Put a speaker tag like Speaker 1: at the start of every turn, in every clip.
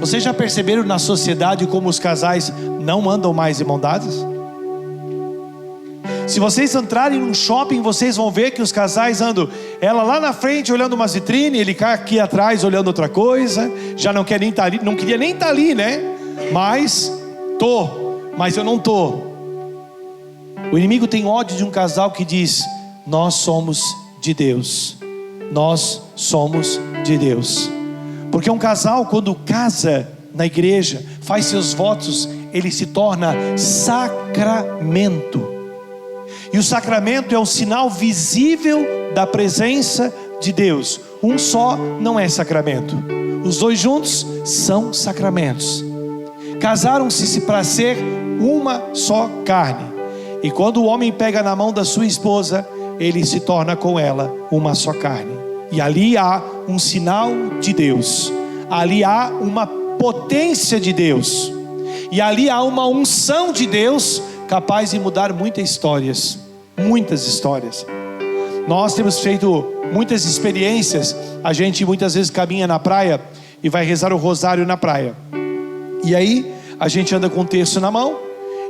Speaker 1: Vocês já perceberam na sociedade como os casais não andam mais de mão dadas? Se vocês entrarem num shopping, vocês vão ver que os casais andam, ela lá na frente olhando uma vitrine, ele aqui atrás olhando outra coisa, já não quer nem estar ali, não queria nem estar ali, né? Mas eu não tô. O inimigo tem ódio de um casal que diz: nós somos de Deus. Nós somos de Deus. Porque um casal, quando casa na igreja, faz seus votos, ele se torna sacramento. E o sacramento é o sinal visível da presença de Deus. Um só não é sacramento. Os dois juntos são sacramentos. Casaram-se para ser uma só carne. E quando o homem pega na mão da sua esposa, ele se torna com ela uma só carne. E ali há um sinal de Deus. Ali há uma potência de Deus. E ali há uma unção de Deus capaz de mudar muitas histórias. Muitas histórias. Nós temos feito muitas experiências. A gente muitas vezes caminha na praia e vai rezar o rosário na praia. E aí a gente anda com o terço na mão,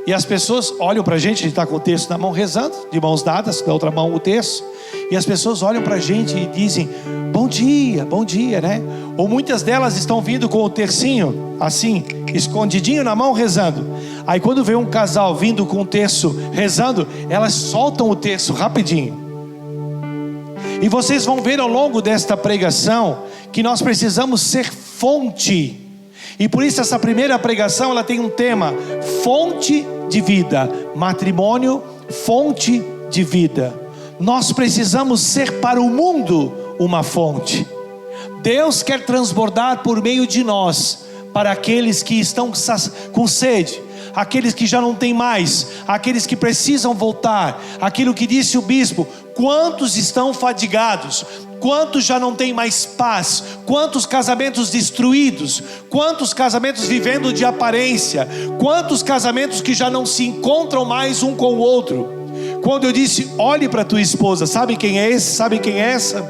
Speaker 1: e as pessoas olham pra gente, a gente está com o terço na mão rezando, de mãos dadas, da outra mão o terço. E as pessoas olham pra gente e dizem: bom dia, né? Ou muitas delas estão vindo com o tercinho assim, escondidinho na mão, rezando. Aí quando vê um casal vindo com o terço rezando, elas soltam o terço rapidinho. E vocês vão ver ao longo desta pregação que nós precisamos ser fonte. E por isso essa primeira pregação, ela tem um tema: fonte de vida. Matrimônio, fonte de vida. Nós precisamos ser para o mundo uma fonte. Deus quer transbordar por meio de nós para aqueles que estão com sede, aqueles que já não têm mais, aqueles que precisam voltar. Aquilo que disse o bispo: quantos estão fadigados? Quantos já não têm mais paz? Quantos casamentos destruídos? Quantos casamentos vivendo de aparência? Quantos casamentos que já não se encontram mais um com o outro? Quando eu disse: olhe para tua esposa, sabe quem é esse? Sabe quem é essa?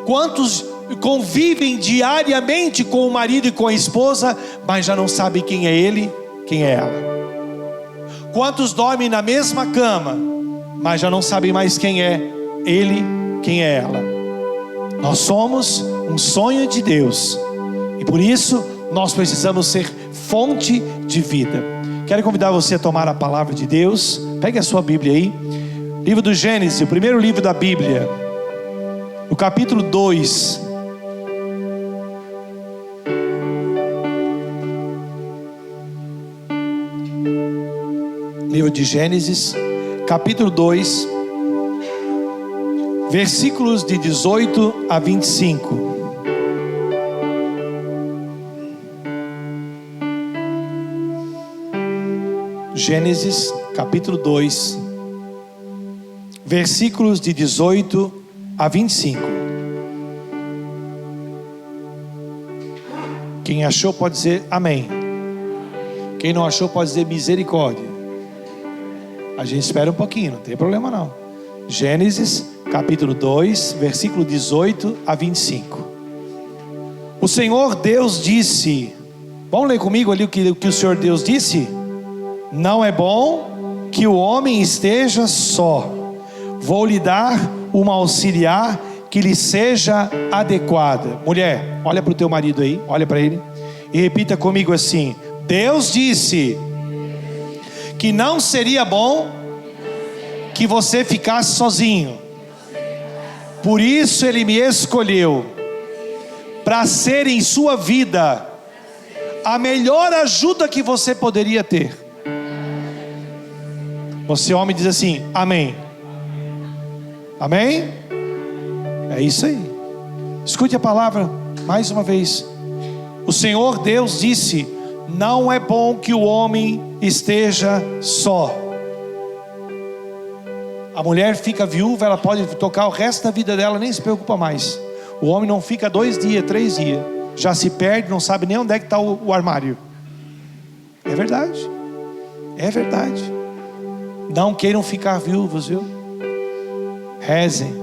Speaker 1: Quantos convivem diariamente com o marido e com a esposa, mas já não sabem quem é ele, quem é ela? Quantos dormem na mesma cama, mas já não sabem mais quem é ele, quem é ela? Nós somos um sonho de Deus, e por isso nós precisamos ser fonte de vida. Quero convidar você a tomar a palavra de Deus. Pegue a sua Bíblia aí, livro do Gênesis, o primeiro livro da Bíblia, no capítulo 2. Livro de Gênesis, capítulo 2, versículos de 18 a 25. Gênesis, capítulo 2, versículos de 18 a 25. Quem achou pode dizer amém. Quem não achou pode dizer misericórdia. A gente espera um pouquinho, não tem problema não. Gênesis, capítulo 2, versículo 18 a 25. O Senhor Deus disse, vamos ler comigo ali o que o Senhor Deus disse? Não é bom que o homem esteja só. Vou lhe dar uma auxiliar que lhe seja adequada. Mulher, olha para o teu marido aí, olha para ele e repita comigo assim: Deus disse que não seria bom que você ficasse sozinho. Por isso Ele me escolheu para ser em sua vida a melhor ajuda que você poderia ter. Você, homem, diz assim: amém. Amém? É isso aí. Escute a palavra mais uma vez. O Senhor Deus disse: não é bom que o homem esteja só. A mulher fica viúva, ela pode tocar o resto da vida dela, nem se preocupa mais. O homem não fica 2 dias, 3 dias, já se perde, não sabe nem onde é que está o armário. É verdade. É verdade. Não queiram ficar viúvos, viu? Rezem.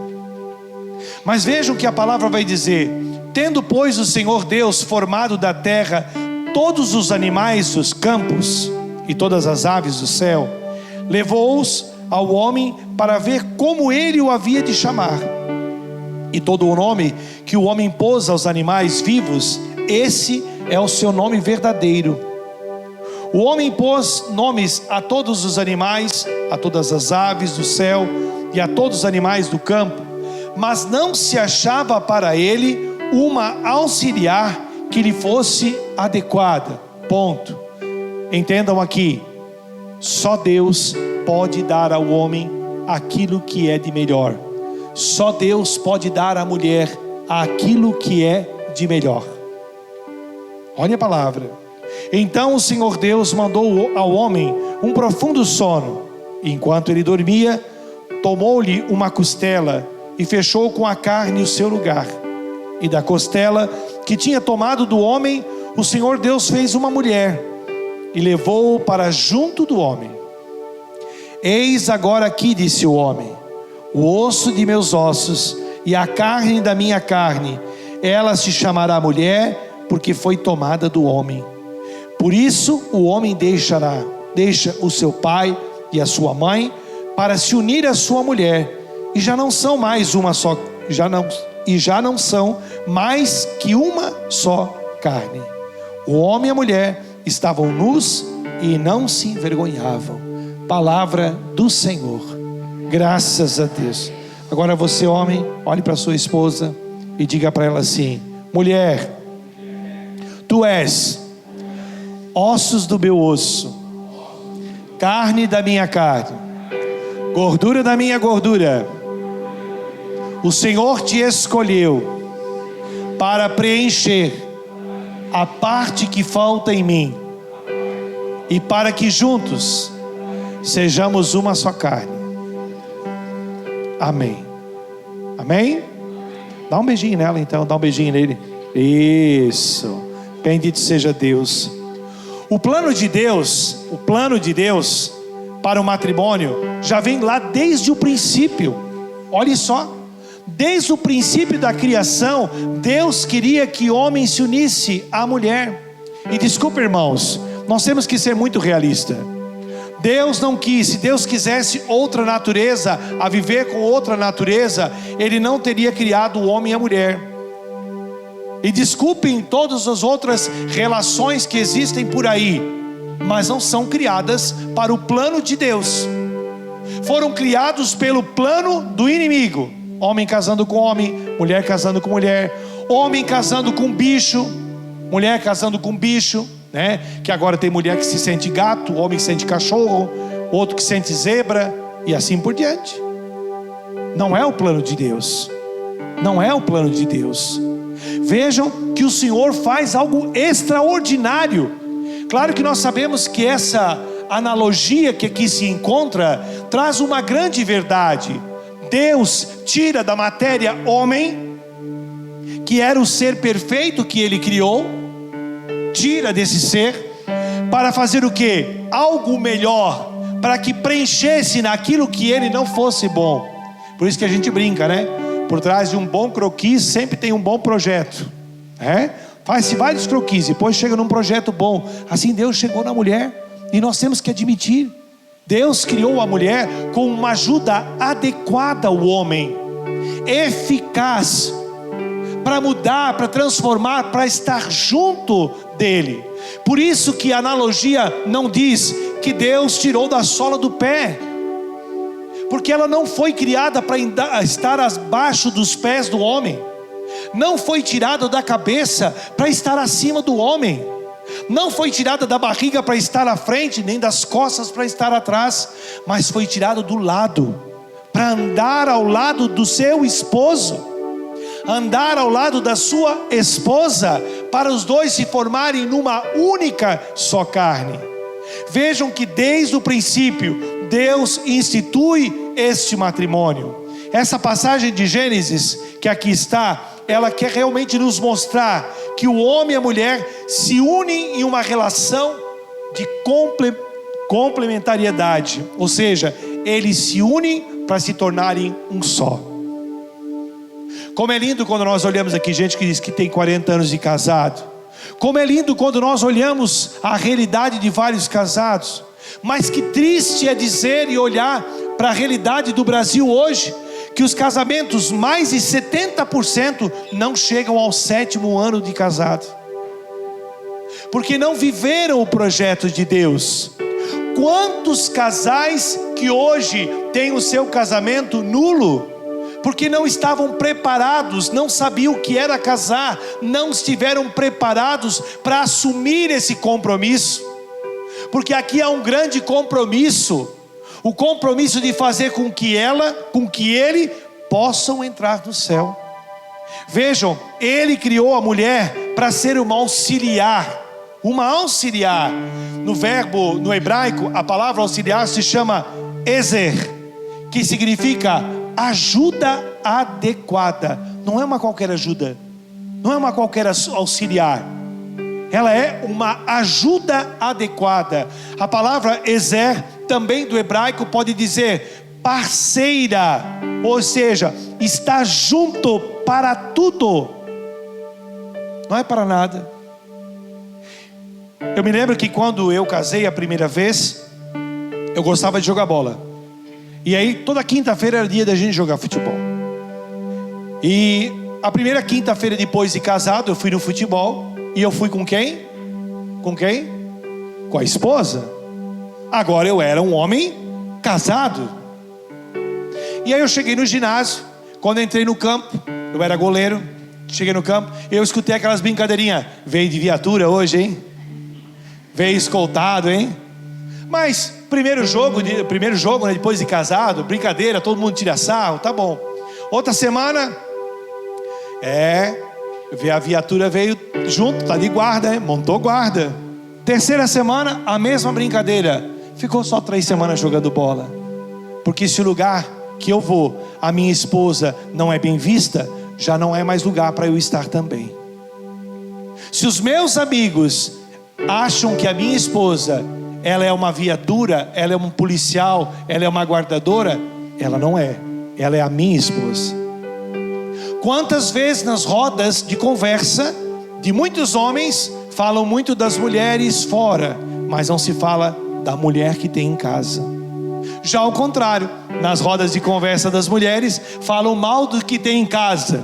Speaker 1: Mas vejam o que a palavra vai dizer: Tendo, pois, o Senhor Deus formado da terra todos os animais dos campos e todas as aves do céu, levou-os ao homem para ver como ele o havia de chamar. E todo o nome que o homem pôs aos animais vivos, esse é o seu nome verdadeiro. O homem pôs nomes a todos os animais, a todas as aves do céu e a todos os animais do campo, mas não se achava para ele uma auxiliar que lhe fosse adequada. Ponto. Entendam aqui, só Deus pode dar ao homem aquilo que é de melhor. Só Deus pode dar à mulher aquilo que é de melhor. Olha a palavra. Então o Senhor Deus mandou ao homem um profundo sono. E enquanto ele dormia, tomou-lhe uma costela e fechou com a carne o seu lugar. E da costela que tinha tomado do homem, o Senhor Deus fez uma mulher e levou-o para junto do homem. Eis agora aqui, disse o homem, o osso de meus ossos e a carne da minha carne. Ela se chamará mulher, porque foi tomada do homem. Por isso o homem deixa o seu pai e a sua mãe para se unir à sua mulher, e já não são mais uma só, já não são mais que uma só carne. O homem e a mulher estavam nus e não se envergonhavam. Palavra do Senhor. Graças a Deus. Agora você, homem, olhe para sua esposa e diga para ela assim: mulher, tu és ossos do meu osso, carne da minha carne, gordura da minha gordura. O Senhor te escolheu para preencher a parte que falta em mim, e para que juntos sejamos uma só carne. Amém. Amém? Dá um beijinho nela então, dá um beijinho nele. Isso. Bendito seja Deus. O plano de Deus para o matrimônio já vem lá desde o princípio. Olhe só, desde o princípio da criação, Deus queria que o homem se unisse à mulher. E desculpa, irmãos, nós temos que ser muito realistas. Deus não quis. Se Deus quisesse outra natureza, a viver com outra natureza, Ele não teria criado o homem e a mulher. E desculpem todas as outras relações que existem por aí, mas não são criadas para o plano de Deus. Foram criados pelo plano do inimigo. Homem casando com homem, mulher casando com mulher, homem casando com bicho, mulher casando com bicho, né? Que agora tem mulher que se sente gato, homem que sente cachorro, outro que sente zebra, e assim por diante. Não é o plano de Deus. Não é o plano de Deus. Vejam que o Senhor faz algo extraordinário. Claro que nós sabemos que essa analogia que aqui se encontra traz uma grande verdade. Deus tira da matéria homem, que era o ser perfeito que Ele criou, tira desse ser, para fazer o quê? Algo melhor, para que preenchesse naquilo que ele não fosse bom. Por isso que a gente brinca, né? Por trás de um bom croquis sempre tem um bom projeto, faz-se vários croquis, depois chega num projeto bom. Assim Deus chegou na mulher, e nós temos que admitir, Deus criou a mulher com uma ajuda adequada ao homem, eficaz, para mudar, para transformar, para estar junto dele. Por isso que a analogia não diz que Deus tirou da sola do pé, porque ela não foi criada para estar abaixo dos pés do homem, não foi tirada da cabeça para estar acima do homem, não foi tirada da barriga para estar à frente, nem das costas para estar atrás, mas foi tirada do lado, para andar ao lado do seu esposo, andar ao lado da sua esposa, para os dois se formarem numa única só carne. Vejam que desde o princípio Deus institui este matrimônio. Essa passagem de Gênesis que aqui está, ela quer realmente nos mostrar que o homem e a mulher se unem em uma relação de complementariedade, ou seja, eles se unem para se tornarem um só. Como é lindo quando nós olhamos aqui gente que diz que tem 40 anos de casado. Como é lindo quando nós olhamos a realidade de vários casados. Mas que triste é dizer e olhar para a realidade do Brasil hoje, que os casamentos, mais de 70% não chegam ao 7º ano de casado, porque não viveram o projeto de Deus. Quantos casais que hoje têm o seu casamento nulo, porque não estavam preparados, não sabiam o que era casar, não estiveram preparados para assumir esse compromisso. Porque aqui há um grande compromisso, o compromisso de fazer com que ela, com que ele possam entrar no céu. Vejam, ele criou a mulher para ser uma auxiliar. No hebraico, a palavra auxiliar se chama ezer, que significa ajuda adequada. Não é uma qualquer ajuda, não é uma qualquer auxiliar, ela é uma ajuda adequada. A palavra ezer também do hebraico pode dizer parceira, ou seja, está junto para tudo, não é para nada. Eu me lembro que quando eu casei a primeira vez, eu gostava de jogar bola. E aí toda quinta-feira era dia da gente jogar futebol. E a primeira quinta-feira depois de casado, eu fui no futebol. E eu fui com quem? Com quem? Com a esposa. Agora eu era um homem casado. E aí eu cheguei no ginásio. Quando eu entrei no campo, eu era goleiro. Cheguei no campo, eu escutei aquelas brincadeirinhas. Veio de viatura hoje, hein? Veio escoltado, hein? Mas primeiro jogo, né, depois de casado, brincadeira, todo mundo tira sarro, tá bom. Outra semana, a viatura veio junto, tá de guarda, hein? Montou guarda. Terceira semana, a mesma brincadeira. Ficou só 3 semanas jogando bola. Porque se o lugar que eu vou, a minha esposa não é bem vista, já não é mais lugar para eu estar também. Se os meus amigos acham que a minha esposa, ela é uma viatura, ela é um policial, ela é uma guardadora, ela não é. Ela é a minha esposa. Quantas vezes nas rodas de conversa de muitos homens falam muito das mulheres fora, mas não se fala da mulher que tem em casa. Já ao contrário, nas rodas de conversa das mulheres falam mal do que tem em casa,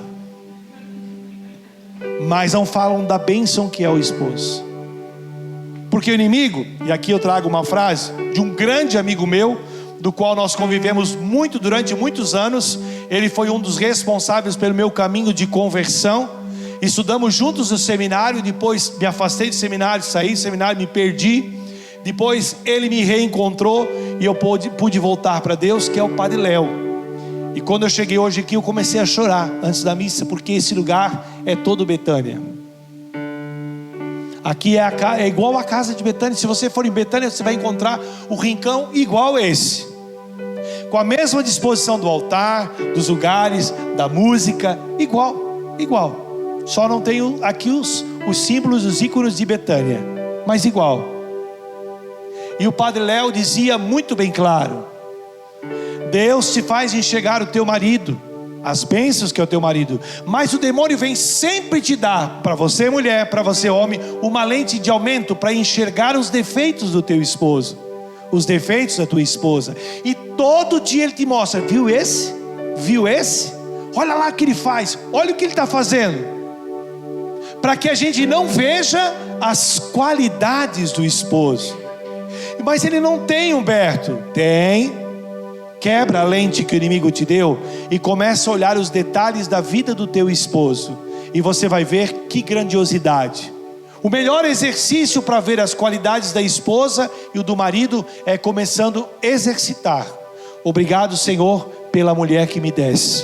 Speaker 1: mas não falam da bênção que é o esposo. Porque o inimigo, e aqui eu trago uma frase de um grande amigo meu, do qual nós convivemos muito durante muitos anos. Ele foi um dos responsáveis pelo meu caminho de conversão. Estudamos juntos no seminário, depois me afastei do seminário, saí do seminário, me perdi. Depois ele me reencontrou e eu pude voltar para Deus, que é o Padre Léo. E quando eu cheguei hoje aqui, eu comecei a chorar antes da missa, porque esse lugar é todo Betânia. Aqui é igual a casa de Betânia. Se você for em Betânia, você vai encontrar o rincão igual esse, com a mesma disposição do altar, dos lugares, da música, igual. Só não tem aqui os símbolos, os ícones de Betânia, mas igual. E o Padre Léo dizia muito bem claro: Deus te faz enxergar o teu marido, as bênçãos que é o teu marido, mas o demônio vem sempre te dar, para você mulher, para você homem, uma lente de aumento para enxergar os defeitos do teu esposo, os defeitos da tua esposa. E todo dia ele te mostra: viu esse? Olha lá o que ele faz, olha o que ele está fazendo, para que a gente não veja as qualidades do esposo. Mas ele não tem, Humberto. Tem. Quebra a lente que o inimigo te deu e começa a olhar os detalhes da vida do teu esposo, e você vai ver que grandiosidade. O melhor exercício para ver as qualidades da esposa e o do marido é começando a exercitar. Obrigado, Senhor, pela mulher que me desse.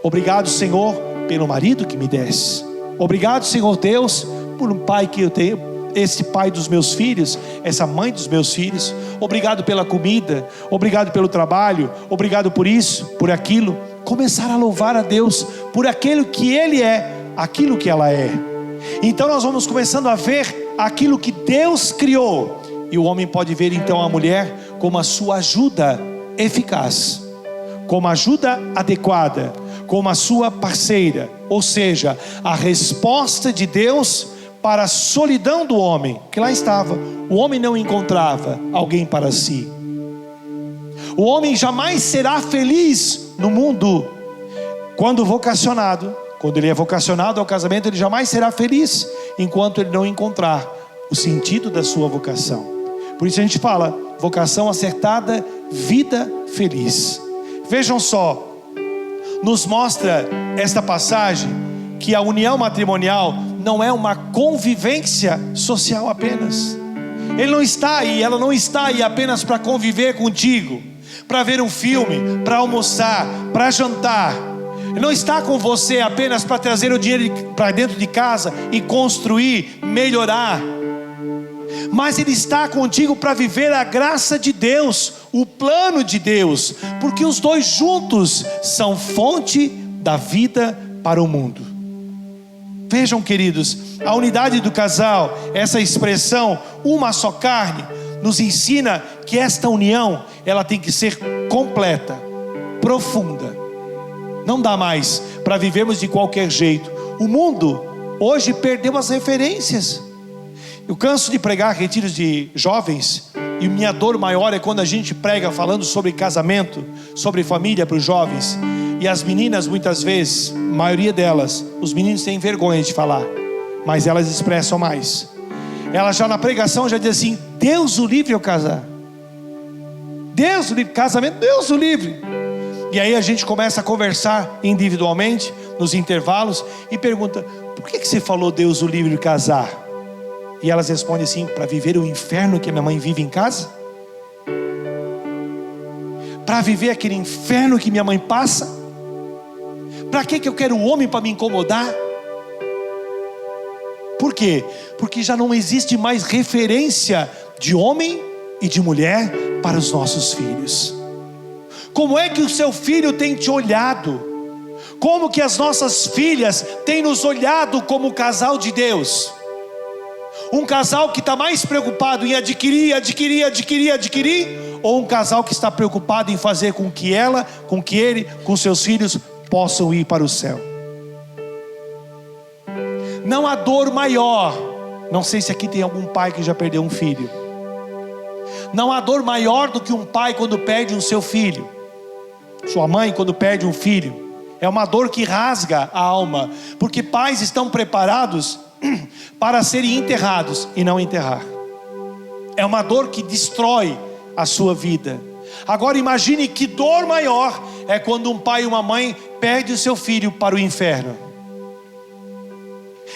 Speaker 1: Obrigado, Senhor, pelo marido que me desse. Obrigado, Senhor Deus, por um pai que eu tenho, esse pai dos meus filhos, essa mãe dos meus filhos. Obrigado pela comida, obrigado pelo trabalho, obrigado por isso, por aquilo. Começar a louvar a Deus por aquilo que Ele é, aquilo que ela é. Então nós vamos começando a ver aquilo que Deus criou, e o homem pode ver então a mulher como a sua ajuda eficaz, como ajuda adequada, como a sua parceira. Ou seja, a resposta de Deus para a solidão do homem, que lá estava. O homem não encontrava alguém para si. O homem jamais será feliz no mundo quando vocacionado. Quando ele é vocacionado ao casamento, ele jamais será feliz enquanto ele não encontrar o sentido da sua vocação. Por isso a gente fala, vocação acertada, vida feliz. Vejam só, nos mostra esta passagem que a união matrimonial não é uma convivência social apenas. Ele não está aí, ela não está aí apenas para conviver contigo, para ver um filme, para almoçar, para jantar. Ele não está com você apenas para trazer o dinheiro para dentro de casa e construir, melhorar. Mas Ele está contigo para viver a graça de Deus, o plano de Deus, porque os dois juntos são fonte da vida para o mundo. Vejam, queridos, a unidade do casal, essa expressão, uma só carne, nos ensina que esta união, ela tem que ser completa, profunda. Não dá mais para vivermos de qualquer jeito. O mundo hoje perdeu as referências. Eu canso de pregar retiros de jovens, e minha dor maior é quando a gente prega falando sobre casamento, sobre família para os jovens, e as meninas muitas vezes, a maioria delas, os meninos têm vergonha de falar, mas elas expressam mais. Elas já na pregação já dizem assim: Deus o livre eu casar, Deus o livre, casamento, Deus o livre. E aí a gente começa a conversar individualmente, nos intervalos, e pergunta: por que você falou Deus o livre casar? E elas respondem assim: para viver o inferno que a minha mãe vive em casa? Para viver aquele inferno que minha mãe passa? Para que eu quero o homem para me incomodar? Por quê? Porque já não existe mais referência de homem e de mulher para os nossos filhos. Como é que o seu filho tem te olhado? Como que as nossas filhas têm nos olhado como casal de Deus? Um casal que está mais preocupado em adquirir, ou um casal que está preocupado em fazer com que ela, com que ele, com seus filhos possam ir para o céu? Não há dor maior. Não sei se aqui tem algum pai que já perdeu um filho. Não há dor maior do que um pai quando perde o seu filho, sua mãe quando perde um filho. É uma dor que rasga a alma, porque pais estão preparados para serem enterrados e não enterrar. É uma dor que destrói a sua vida. Agora imagine que dor maior é quando um pai e uma mãe perde o seu filho para o inferno,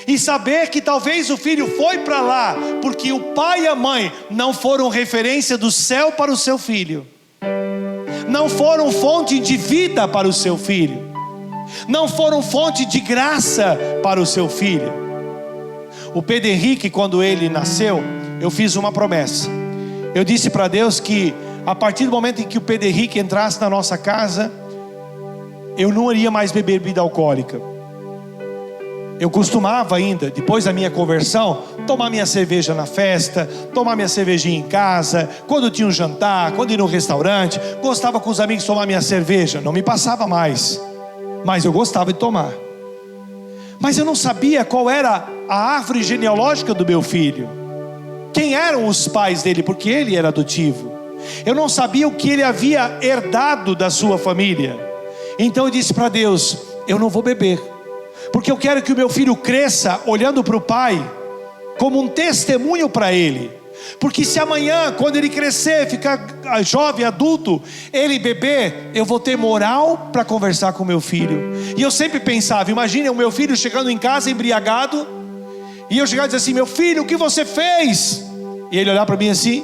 Speaker 1: e saber que talvez o filho foi para lá porque o pai e a mãe não foram referência do céu para o seu filho, não foram fonte de vida para o seu filho, não foram fonte de graça para o seu filho. O Pedro Henrique, quando ele nasceu, eu fiz uma promessa. Eu disse para Deus que a partir do momento em que o Pedro Henrique entrasse na nossa casa, eu não iria mais beber bebida alcoólica. Eu costumava ainda, depois da minha conversão, tomar minha cerveja na festa, tomar minha cervejinha em casa, quando tinha um jantar, quando ia no restaurante, gostava com os amigos tomar minha cerveja. Não me passava mais, mas eu gostava de tomar. Mas eu não sabia qual era a árvore genealógica do meu filho, quem eram os pais dele, porque ele era adotivo. Eu não sabia o que ele havia herdado da sua família. Então eu disse para Deus: eu não vou beber, porque eu quero que o meu filho cresça olhando para o pai como um testemunho para ele. Porque se amanhã, quando ele crescer, ficar jovem, adulto, ele beber, eu vou ter moral para conversar com meu filho. E eu sempre pensava, imagine o meu filho chegando em casa embriagado, e eu chegar e dizer assim: meu filho, o que você fez? E ele olhar para mim assim: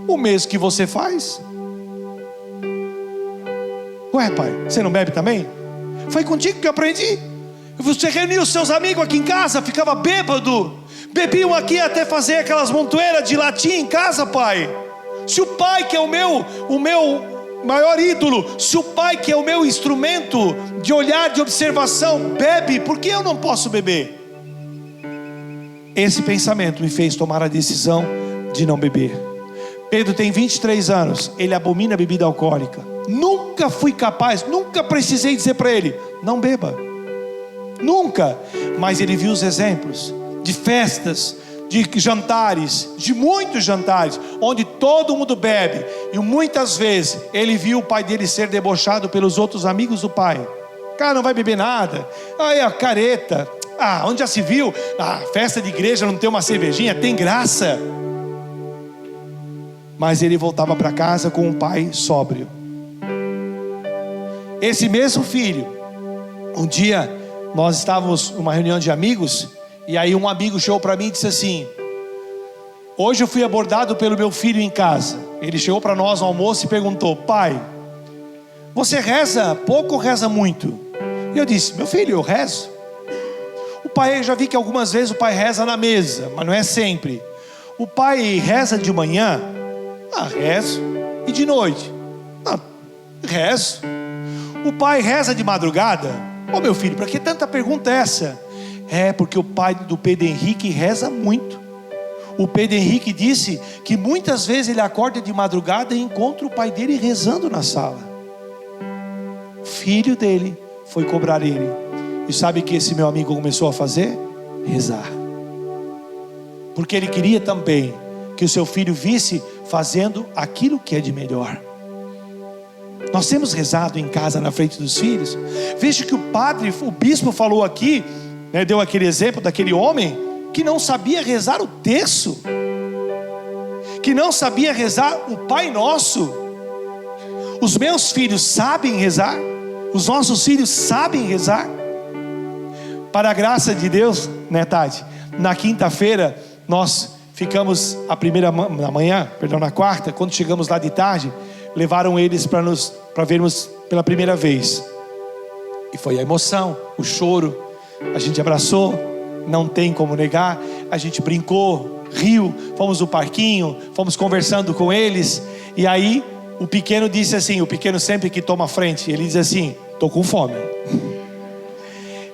Speaker 1: o mesmo que você faz. Ué, pai, você não bebe também? Foi contigo que eu aprendi. Você reunia os seus amigos aqui em casa, ficava bêbado, bebiam aqui até fazer aquelas montoeiras de latim em casa, pai. Se o pai, que é o meu maior ídolo, se o pai, que é o meu instrumento de olhar, de observação, bebe, por que eu não posso beber? Esse pensamento me fez tomar a decisão de não beber. Pedro tem 23 anos, ele abomina a bebida alcoólica. Nunca fui capaz, nunca precisei dizer para ele: não beba. Nunca. Mas ele viu os exemplos de festas, de jantares, de muitos jantares, onde todo mundo bebe. E muitas vezes ele viu o pai dele ser debochado pelos outros amigos do pai. Cara, não vai beber nada. Aí a careta. Onde já se viu? Festa de igreja não tem uma cervejinha, tem graça. Mas ele voltava para casa com um pai sóbrio. Esse mesmo filho, um dia nós estávamos numa reunião de amigos, e aí um amigo chegou para mim e disse assim: hoje eu fui abordado pelo meu filho em casa. Ele chegou para nós no almoço e perguntou: pai, você reza pouco ou reza muito? E eu disse: meu filho, eu rezo. O pai, eu já vi que algumas vezes o pai reza na mesa, mas não é sempre. O pai reza de manhã? Rezo. E de noite? Rezo. O pai reza de madrugada? Meu filho, para que tanta pergunta é essa? Porque o pai do Pedro Henrique reza muito. O Pedro Henrique disse que muitas vezes ele acorda de madrugada e encontra o pai dele rezando na sala. O filho dele foi cobrar ele. E sabe o que esse meu amigo começou a fazer? Rezar. Porque ele queria também que o seu filho visse fazendo aquilo que é de melhor. Nós temos rezado em casa na frente dos filhos. Veja que o bispo falou aqui, né, deu aquele exemplo daquele homem que não sabia rezar o terço, que não sabia rezar o Pai Nosso. Os meus filhos sabem rezar, os nossos filhos sabem rezar. Para a graça de Deus, né, Tati? Na quinta-feira nós ficamos na quarta, quando chegamos lá de tarde, levaram eles para vermos pela primeira vez. E foi a emoção, o choro. A gente abraçou, não tem como negar. A gente brincou, riu, fomos no parquinho, fomos conversando com eles. E aí o pequeno disse assim, o pequeno sempre que toma a frente, ele diz assim: estou com fome.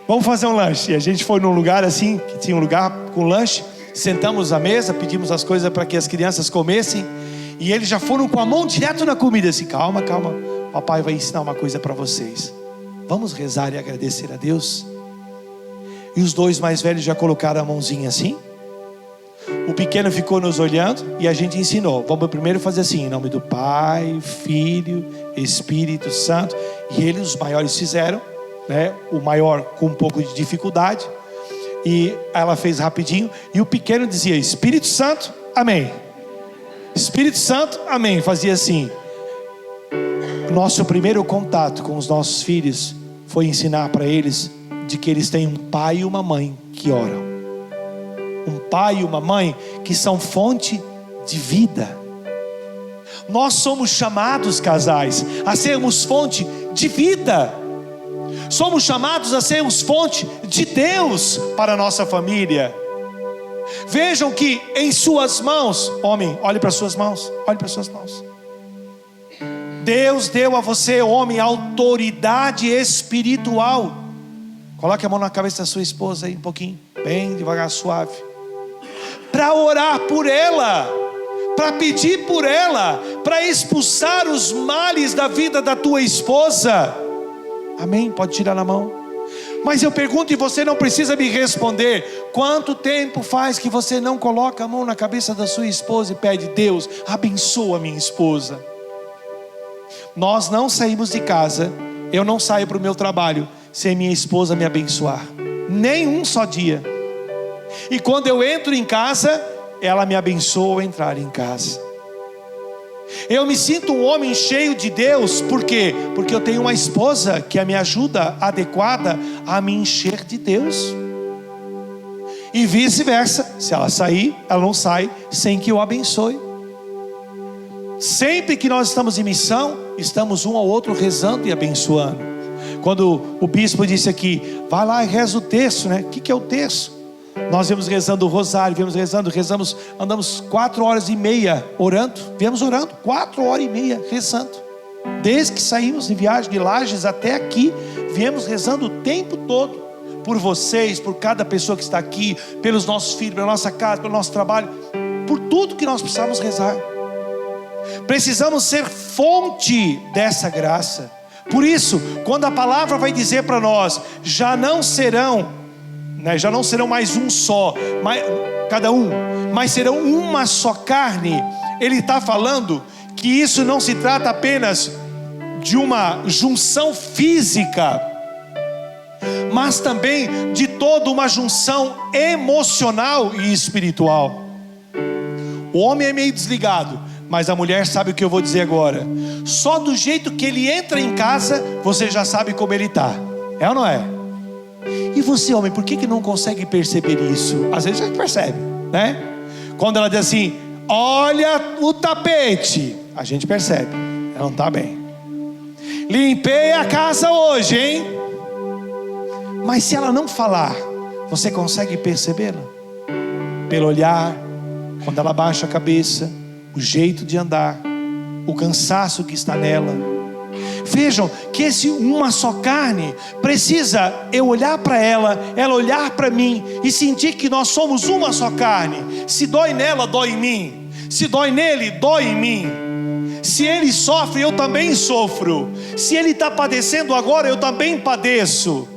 Speaker 1: Vamos fazer um lanche. E a gente foi num lugar assim, que tinha um lugar com lanche. Sentamos à mesa, pedimos as coisas para que as crianças comessem. E eles já foram com a mão direto na comida, assim: calma, calma, papai vai ensinar uma coisa para vocês. Vamos rezar e agradecer a Deus. E os dois mais velhos já colocaram a mãozinha assim. O pequeno ficou nos olhando e a gente ensinou: vamos primeiro fazer assim, em nome do Pai, Filho, Espírito Santo. E eles, os maiores, fizeram, né? O maior com um pouco de dificuldade. E ela fez rapidinho. E o pequeno dizia: Espírito Santo, amém. Espírito Santo, amém. Fazia assim. Nosso primeiro contato com os nossos filhos foi ensinar para eles de que eles têm um pai e uma mãe que oram. Um pai e uma mãe que são fonte de vida. Nós somos chamados, casais, a sermos fonte de vida. Somos chamados a sermos fonte de Deus para a nossa família. Vejam que em suas mãos, homem, olhe para suas mãos, olhe para suas mãos. Deus deu a você, homem, autoridade espiritual. Coloque a mão na cabeça da sua esposa aí um pouquinho, bem devagar, suave. Para orar por ela, para pedir por ela, para expulsar os males da vida da tua esposa. Amém? Pode tirar na mão. Mas eu pergunto, e você não precisa me responder: quanto tempo faz que você não coloca a mão na cabeça da sua esposa e pede: Deus, abençoa a minha esposa? Nós não saímos de casa, eu não saio para o meu trabalho sem minha esposa me abençoar, nem um só dia. E quando eu entro em casa, ela me abençoa ao entrar em casa. Eu me sinto um homem cheio de Deus. Por quê? Porque eu tenho uma esposa que me ajuda adequada a me encher de Deus. E vice-versa, se ela sair, ela não sai sem que eu abençoe. Sempre que nós estamos em missão, estamos um ao outro rezando e abençoando. Quando o bispo disse aqui: vai lá e reza o terço, né? O que é o terço? Nós viemos rezando o rosário, rezamos, andamos 4h30 orando, viemos orando 4h30 rezando. Desde que saímos de viagem de Lages até aqui, viemos rezando o tempo todo, por vocês, por cada pessoa que está aqui, pelos nossos filhos, pela nossa casa, pelo nosso trabalho, por tudo que nós precisamos rezar. Precisamos ser fonte dessa graça, Por isso, quando a palavra vai dizer para nós, já não serão mais um só, cada um, mas serão uma só carne. Ele está falando que isso não se trata apenas de uma junção física, mas também de toda uma junção emocional e espiritual. O homem é meio desligado, mas a mulher sabe o que eu vou dizer agora. Só do jeito que ele entra em casa, você já sabe como ele está. É ou não é? E você, homem, por que não consegue perceber isso? Às vezes a gente percebe, né? Quando ela diz assim, olha o tapete, a gente percebe, ela não está bem. Limpei a casa hoje, hein? Mas se ela não falar, você consegue percebê-la? Pelo olhar, quando ela baixa a cabeça, o jeito de andar, o cansaço que está nela. Vejam que esse uma só carne precisa eu olhar para ela, ela olhar para mim e sentir que nós somos uma só carne. Se dói nela, dói em mim. Se dói nele, dói em mim. Se ele sofre, eu também sofro. Se ele está padecendo agora, eu também padeço.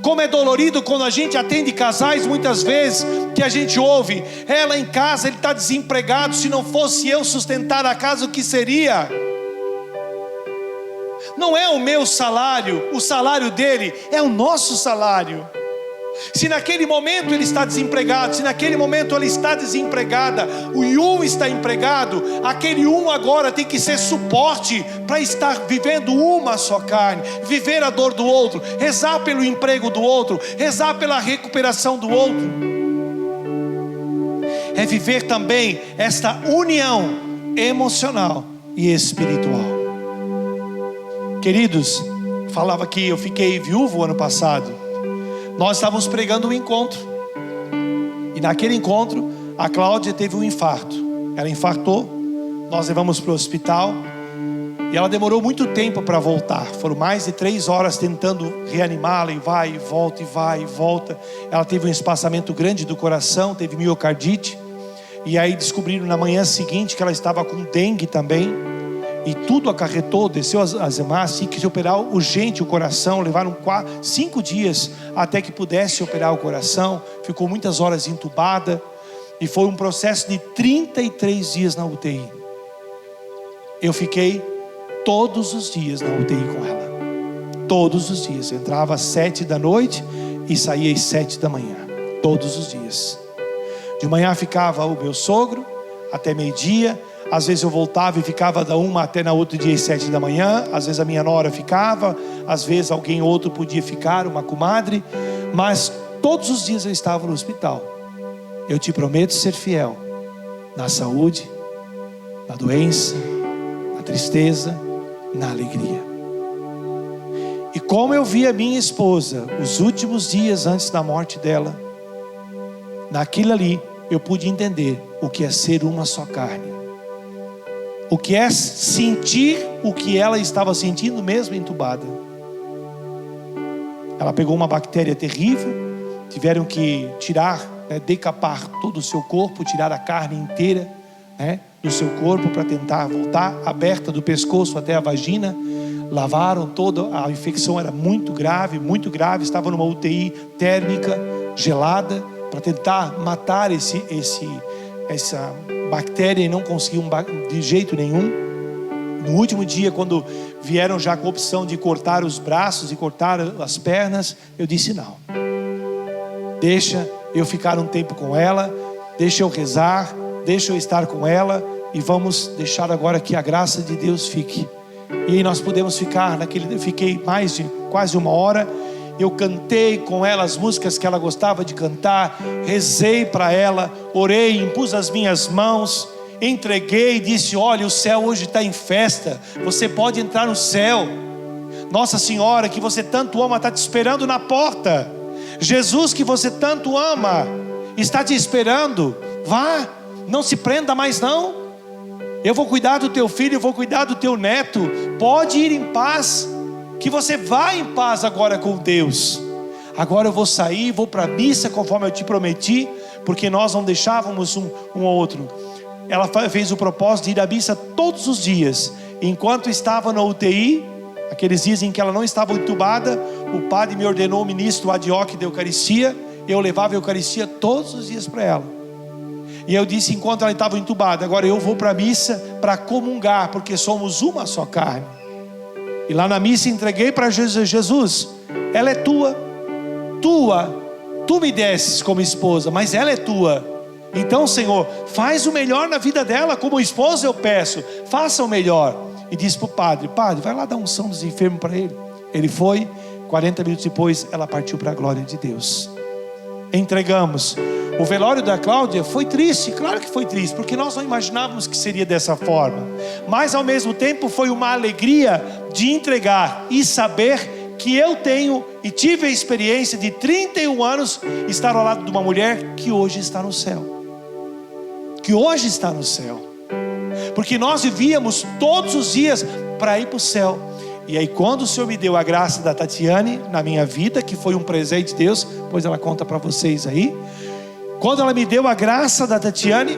Speaker 1: Como é dolorido quando a gente atende casais, muitas vezes, que a gente ouve, ela em casa, ele está desempregado, se não fosse eu sustentar a casa, o que seria? Não é o meu salário, o salário dele é o nosso salário. Se naquele momento ele está desempregado, se naquele momento ela está desempregada, o um está empregado, aquele um agora tem que ser suporte para estar vivendo uma só carne, viver a dor do outro, rezar pelo emprego do outro, rezar pela recuperação do outro. É viver também esta união emocional e espiritual. Queridos, falava que eu fiquei viúvo ano passado. Nós estávamos pregando um encontro, e naquele encontro a Cláudia teve um infarto. Ela infartou, nós levamos para o hospital, e ela demorou muito tempo para voltar. Foram mais de 3 horas tentando reanimá-la, e vai e volta, e vai e volta. Ela teve um espaçamento grande do coração, teve miocardite, e aí descobriram na manhã seguinte que ela estava com dengue também. E tudo acarretou, desceu as hemácias, tinha que se operar urgente o coração. Levaram 5 dias até que pudesse operar o coração. Ficou muitas horas entubada. E foi um processo de 33 dias na UTI. Eu fiquei todos os dias na UTI com ela. Todos os dias. Entrava às 7 da noite e saía às 7 da manhã. Todos os dias. De manhã ficava o meu sogro até meio-dia. Às vezes eu voltava e ficava da 1 até na outro dia às 7 da manhã. Às vezes a minha nora ficava. Às vezes alguém outro podia ficar, uma comadre. Mas todos os dias eu estava no hospital. Eu te prometo ser fiel. Na saúde, na doença, na tristeza, na alegria. E como eu vi a minha esposa os últimos dias antes da morte dela, naquilo ali eu pude entender o que é ser uma só carne. O que é sentir o que ela estava sentindo mesmo entubada. Ela pegou uma bactéria terrível. Tiveram que tirar, decapar todo o seu corpo, tirar a carne inteira do seu corpo para tentar voltar, aberta do pescoço até a vagina. Lavaram toda, a infecção era muito grave, estava numa UTI térmica, gelada, para tentar matar essa bactéria, e não conseguiam de jeito nenhum. No último dia, quando vieram já com a opção de cortar os braços e cortar as pernas, eu disse não, deixa eu ficar um tempo com ela, deixa eu rezar, deixa eu estar com ela, e vamos deixar agora que a graça de Deus fique. E aí nós pudemos ficar fiquei mais de quase 1 hora. Eu cantei com ela as músicas que ela gostava de cantar, rezei para ela, orei, impus as minhas mãos, entreguei, disse: olha, o céu hoje está em festa, você pode entrar no céu. Nossa Senhora, que você tanto ama, está te esperando na porta. Jesus, que você tanto ama, está te esperando. Vá, não se prenda mais não. Eu vou cuidar do teu filho, eu vou cuidar do teu neto. Pode ir em paz, que você vá em paz agora com Deus. Agora eu vou sair, vou para a missa conforme eu te prometi, porque nós não deixávamos um ao outro. Ela fez o propósito de ir à missa todos os dias. Enquanto estava na UTI, Aqueles dias em que ela não estava entubada, o padre me ordenou o ministro ad hoc da Eucaristia. Eu levava a Eucaristia todos os dias para ela. E eu disse, enquanto ela estava entubada, agora eu vou para a missa para comungar, porque somos uma só carne. E lá na missa entreguei para Jesus: Jesus, ela é tua, tu me desses como esposa, mas ela é tua. Então, Senhor, faz o melhor na vida dela. Como esposa eu peço, faça o melhor. E disse para o padre: padre, vai lá dar unção dos enfermos para ele. Ele foi. 40 minutos depois ela partiu para a glória de Deus. Entregamos. O velório da Cláudia foi triste, claro que foi triste, porque nós não imaginávamos que seria dessa forma. Mas ao mesmo tempo foi uma alegria de entregar e saber que eu tenho e tive a experiência de 31 anos estar ao lado de uma mulher que hoje está no céu. Que hoje está no céu. Porque nós vivíamos todos os dias para ir para o céu. E aí quando o Senhor me deu a graça da Tatiane na minha vida, que foi um presente de Deus, depois ela conta para vocês aí. Quando ela me deu a graça da Tatiane,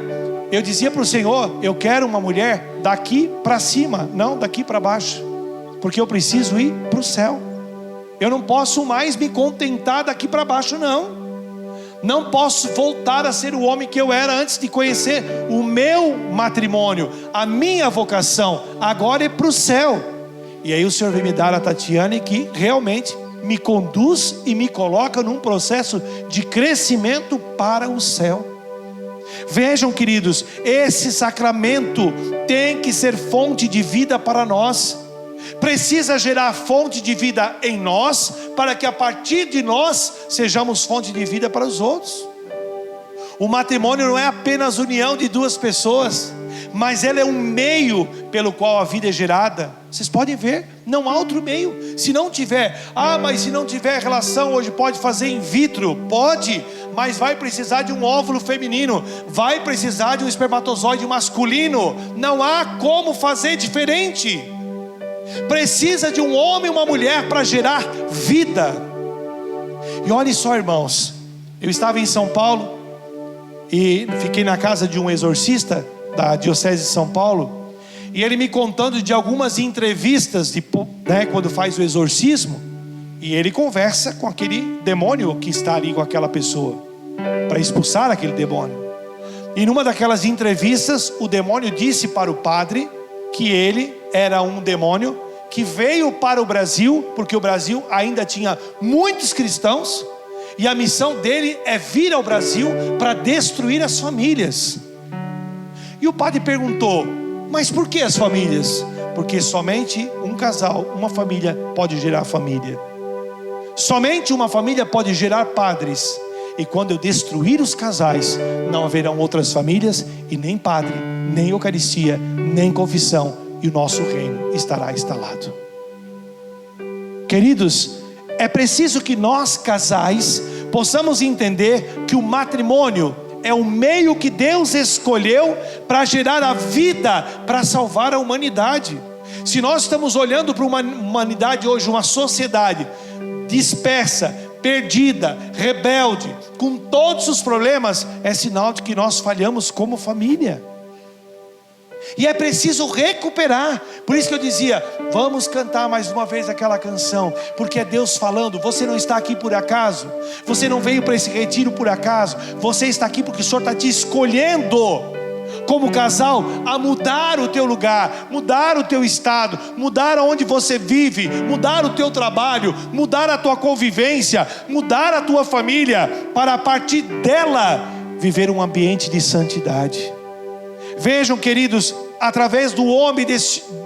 Speaker 1: eu dizia para o Senhor: eu quero uma mulher daqui para cima, não daqui para baixo, porque eu preciso ir para o céu. Eu não posso mais me contentar daqui para baixo, não posso voltar a ser o homem que eu era antes de conhecer o meu matrimônio, a minha vocação. Agora é para o céu. E aí o Senhor veio me dar a Tatiane, que realmente me conduz e me coloca num processo de crescimento para o céu. Vejam, queridos, esse sacramento tem que ser fonte de vida para nós. Precisa gerar fonte de vida em nós, para que a partir de nós sejamos fonte de vida para os outros. O matrimônio não é apenas união de duas pessoas, mas ela é um meio pelo qual a vida é gerada. Vocês podem ver, não há outro meio. Se não tiver, mas se não tiver relação, hoje pode fazer in vitro. Pode, mas vai precisar de um óvulo feminino, vai precisar de um espermatozoide masculino. Não há como fazer diferente. Precisa de um homem e uma mulher para gerar vida. E olhem só, irmãos, eu estava em São Paulo e fiquei na casa de um exorcista da Diocese de São Paulo, e ele me contando de algumas entrevistas quando faz o exorcismo, e ele conversa com aquele demônio que está ali com aquela pessoa, para expulsar aquele demônio. E numa daquelas entrevistas, o demônio disse para o padre que ele era um demônio que veio para o Brasil, porque o Brasil ainda tinha muitos cristãos, e a missão dele é vir ao Brasil para destruir as famílias. E o padre perguntou: mas por que as famílias? Porque somente um casal, uma família pode gerar família. Somente uma família pode gerar padres. E quando eu destruir os casais, não haverão outras famílias, e nem padre, nem Eucaristia, nem confissão, e o nosso reino estará instalado. Queridos, é preciso que nós casais possamos entender que o matrimônio é o meio que Deus escolheu para gerar a vida, para salvar a humanidade. Se nós estamos olhando para uma humanidade hoje, uma sociedade dispersa, perdida, rebelde, com todos os problemas, é sinal de que nós falhamos como família. E é preciso recuperar. Por isso que eu dizia: vamos cantar mais uma vez aquela canção, porque é Deus falando. Você não está aqui por acaso, você não veio para esse retiro por acaso, você está aqui porque o Senhor está te escolhendo como casal a mudar o teu lugar, mudar o teu estado, mudar aonde você vive, mudar o teu trabalho, mudar a tua convivência, mudar a tua família, para a partir dela viver um ambiente de santidade. Vejam, queridos, através do homem,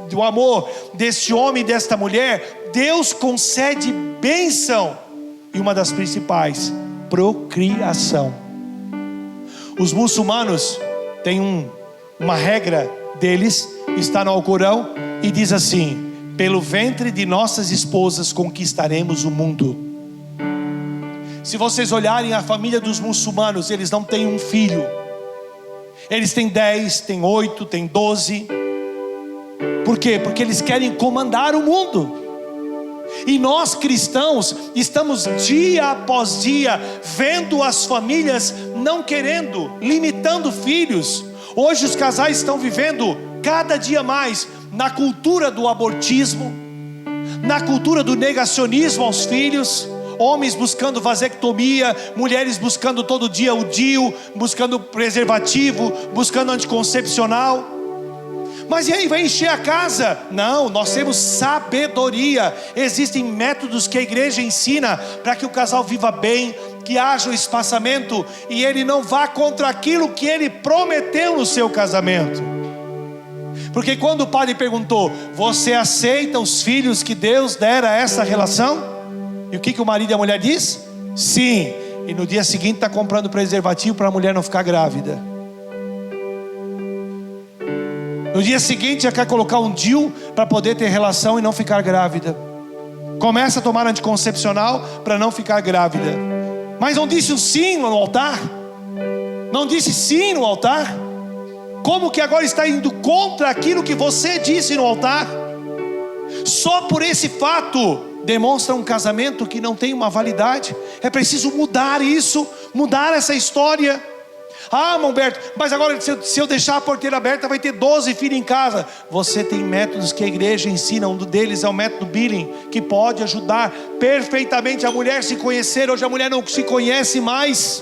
Speaker 1: do amor deste homem e desta mulher, Deus concede bênção, e uma das principais, procriação. Os muçulmanos têm uma regra deles, está no Alcorão, e diz assim: pelo ventre de nossas esposas conquistaremos o mundo. Se vocês olharem a família dos muçulmanos, eles não têm um filho, eles têm 10, têm 8, têm 12. Por quê? Porque eles querem comandar o mundo. E nós cristãos estamos dia após dia vendo as famílias não querendo, limitando filhos. Hoje os casais estão vivendo cada dia mais na cultura do abortismo, na cultura do negacionismo aos filhos, homens buscando vasectomia, mulheres buscando todo dia o DIU, buscando preservativo, buscando anticoncepcional. Mas e aí, vai encher a casa? Não, nós temos sabedoria. Existem métodos que a igreja ensina para que o casal viva bem, que haja o espaçamento e ele não vá contra aquilo que ele prometeu no seu casamento. Porque quando o padre perguntou: você aceita os filhos que Deus dera a essa relação? E o que o marido e a mulher diz? Sim. E no dia seguinte está comprando preservativo para a mulher não ficar grávida. No dia seguinte já quer colocar um DIU para poder ter relação e não ficar grávida. Começa a tomar anticoncepcional para não ficar grávida. Mas não disse o sim no altar? Não disse sim no altar? Como que agora está indo contra aquilo que você disse no altar? Só por esse fato demonstra um casamento que não tem uma validade. É preciso mudar isso, mudar essa história. Ah, Humberto, mas agora se eu deixar a porteira aberta vai ter 12 filhos em casa. Você tem métodos que a igreja ensina. Um deles é o método Billing, que pode ajudar perfeitamente a mulher se conhecer. Hoje a mulher não se conhece mais.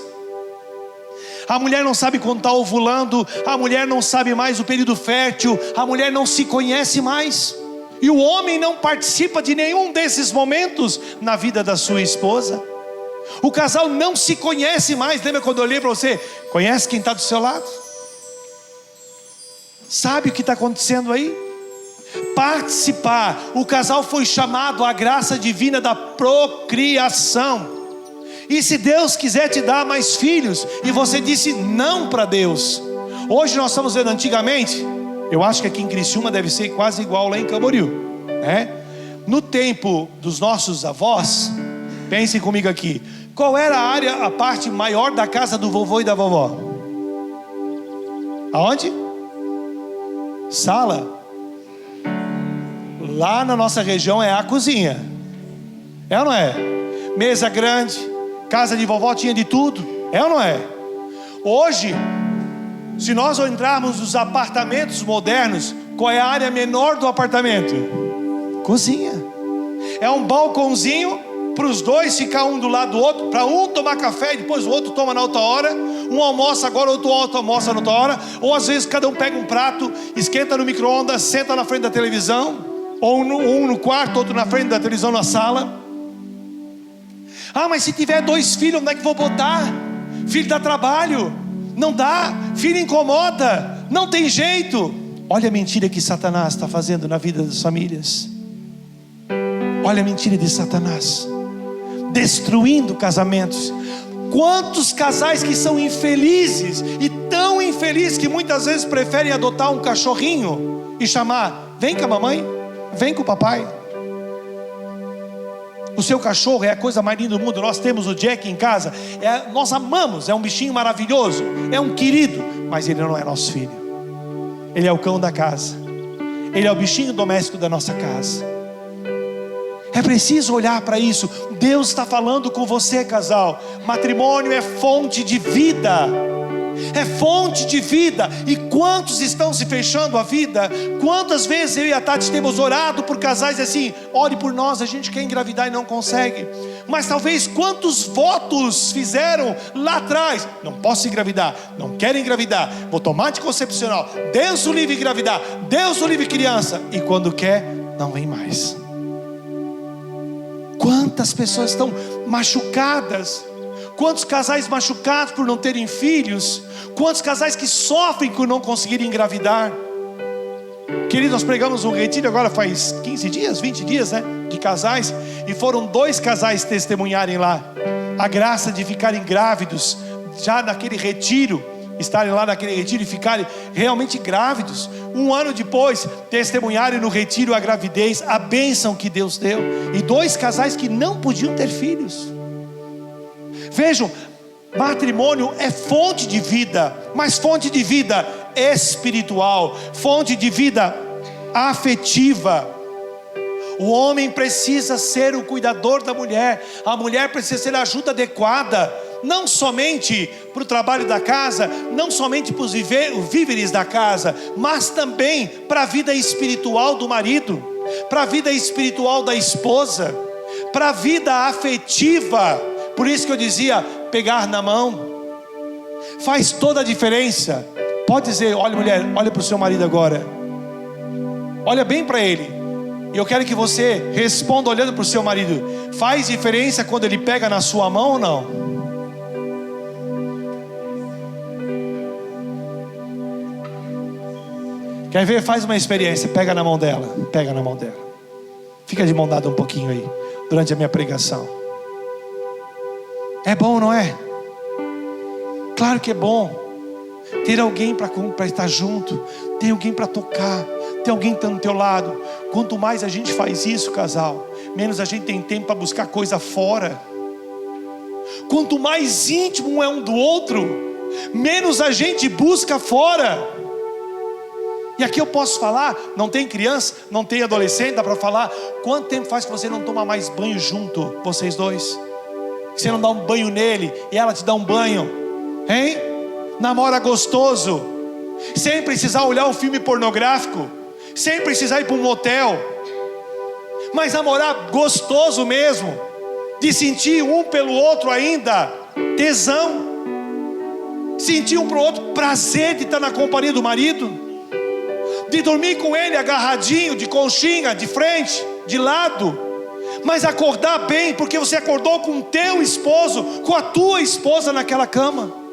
Speaker 1: A mulher não sabe quando está ovulando. A mulher não sabe mais o período fértil. A mulher não se conhece mais. E o homem não participa de nenhum desses momentos na vida da sua esposa. O casal não se conhece mais. Lembra quando eu olhei para você? Conhece quem está do seu lado? Sabe o que está acontecendo aí? Participar. O casal foi chamado à graça divina da procriação. E se Deus quiser te dar mais filhos e você disse não para Deus. Hoje nós estamos vendo, antigamente, eu acho que aqui em Criciúma deve ser quase igual lá em Camboriú, né? No tempo dos nossos avós, pensem comigo aqui, qual era a parte maior da casa do vovô e da vovó? Aonde? Sala. Lá na nossa região é a cozinha. É ou não é? Mesa grande, casa de vovó tinha de tudo. É ou não é? Hoje, se nós entrarmos nos apartamentos modernos, qual é a área menor do apartamento? Cozinha. É um balcãozinho para os dois ficar um do lado do outro, para um tomar café e depois o outro toma na outra hora. Um almoça agora, outro almoça na outra hora. Ou às vezes cada um pega um prato, esquenta no micro-ondas, senta na frente da televisão. Ou um no quarto, outro na frente da televisão na sala. Ah, mas se tiver 2 filhos, onde é que vou botar? Filho dá trabalho, não dá. Filho incomoda, não tem jeito. Olha a mentira que Satanás está fazendo na vida das famílias. Olha a mentira de Satanás, destruindo casamentos. Quantos casais que são infelizes, e tão infelizes que muitas vezes preferem adotar um cachorrinho e chamar: vem com a mamãe, vem com o papai. O seu cachorro é a coisa mais linda do mundo. Nós temos o Jack em casa, nós amamos, é um bichinho maravilhoso, é um querido, mas ele não é nosso filho. Ele é o cão da casa, ele é o bichinho doméstico da nossa casa. É preciso olhar para isso. Deus está falando com você, casal. Matrimônio é fonte de vida. É fonte de vida. E quantos estão se fechando a vida? Quantas vezes eu e a Tati temos orado por casais assim: ore por nós, a gente quer engravidar e não consegue. Mas talvez quantos votos fizeram lá atrás: não posso engravidar, não quero engravidar, vou tomar anticoncepcional, Deus o livre engravidar, Deus o livre criança. E quando quer, não vem mais. Quantas pessoas estão machucadas? Quantos casais machucados por não terem filhos? Quantos casais que sofrem por não conseguirem engravidar? Queridos, nós pregamos um retiro agora faz 15 dias, 20 dias, né? De casais. E foram 2 casais testemunharem lá a graça de ficarem grávidos já naquele retiro. Estarem lá naquele retiro e ficarem realmente grávidos. 1 ano depois, testemunharem no retiro a gravidez, a bênção que Deus deu. E 2 casais que não podiam ter filhos. Vejam, matrimônio é fonte de vida, mas fonte de vida espiritual, fonte de vida afetiva. O homem precisa ser o cuidador da mulher, a mulher precisa ser a ajuda adequada, não somente para o trabalho da casa, não somente para os víveres da casa, mas também para a vida espiritual do marido. para a vida espiritual da esposa, para a vida afetiva. Por isso que eu dizia, pegar na mão faz toda a diferença. Pode dizer, olha mulher, olha para o seu marido agora, olha bem para ele, e eu quero que você responda olhando para o seu marido: faz diferença quando ele pega na sua mão ou não? Quer ver? Faz uma experiência, pega na mão dela, pega na mão dela, fica de mão dada um pouquinho aí, durante a minha pregação. É bom, não é? Claro que é bom ter alguém para estar junto, ter alguém para tocar, ter alguém que está do teu lado. Quanto mais a gente faz isso, casal, menos a gente tem tempo para buscar coisa fora. Quanto mais íntimo é um do outro, menos a gente busca fora. E aqui eu posso falar, não tem criança, não tem adolescente, dá para falar. Quanto tempo faz que você não toma mais banho junto, vocês dois? Que você não dá um banho nele e ela te dá um banho, hein? Namora gostoso, sem precisar olhar um filme pornográfico, sem precisar ir para um motel, mas namorar gostoso mesmo, de sentir um pelo outro ainda tesão, sentir um para o outro prazer de estar na companhia do marido, de dormir com ele agarradinho, de conchinha, de frente, de lado, mas acordar bem, porque você acordou com o teu esposo, com a tua esposa naquela cama.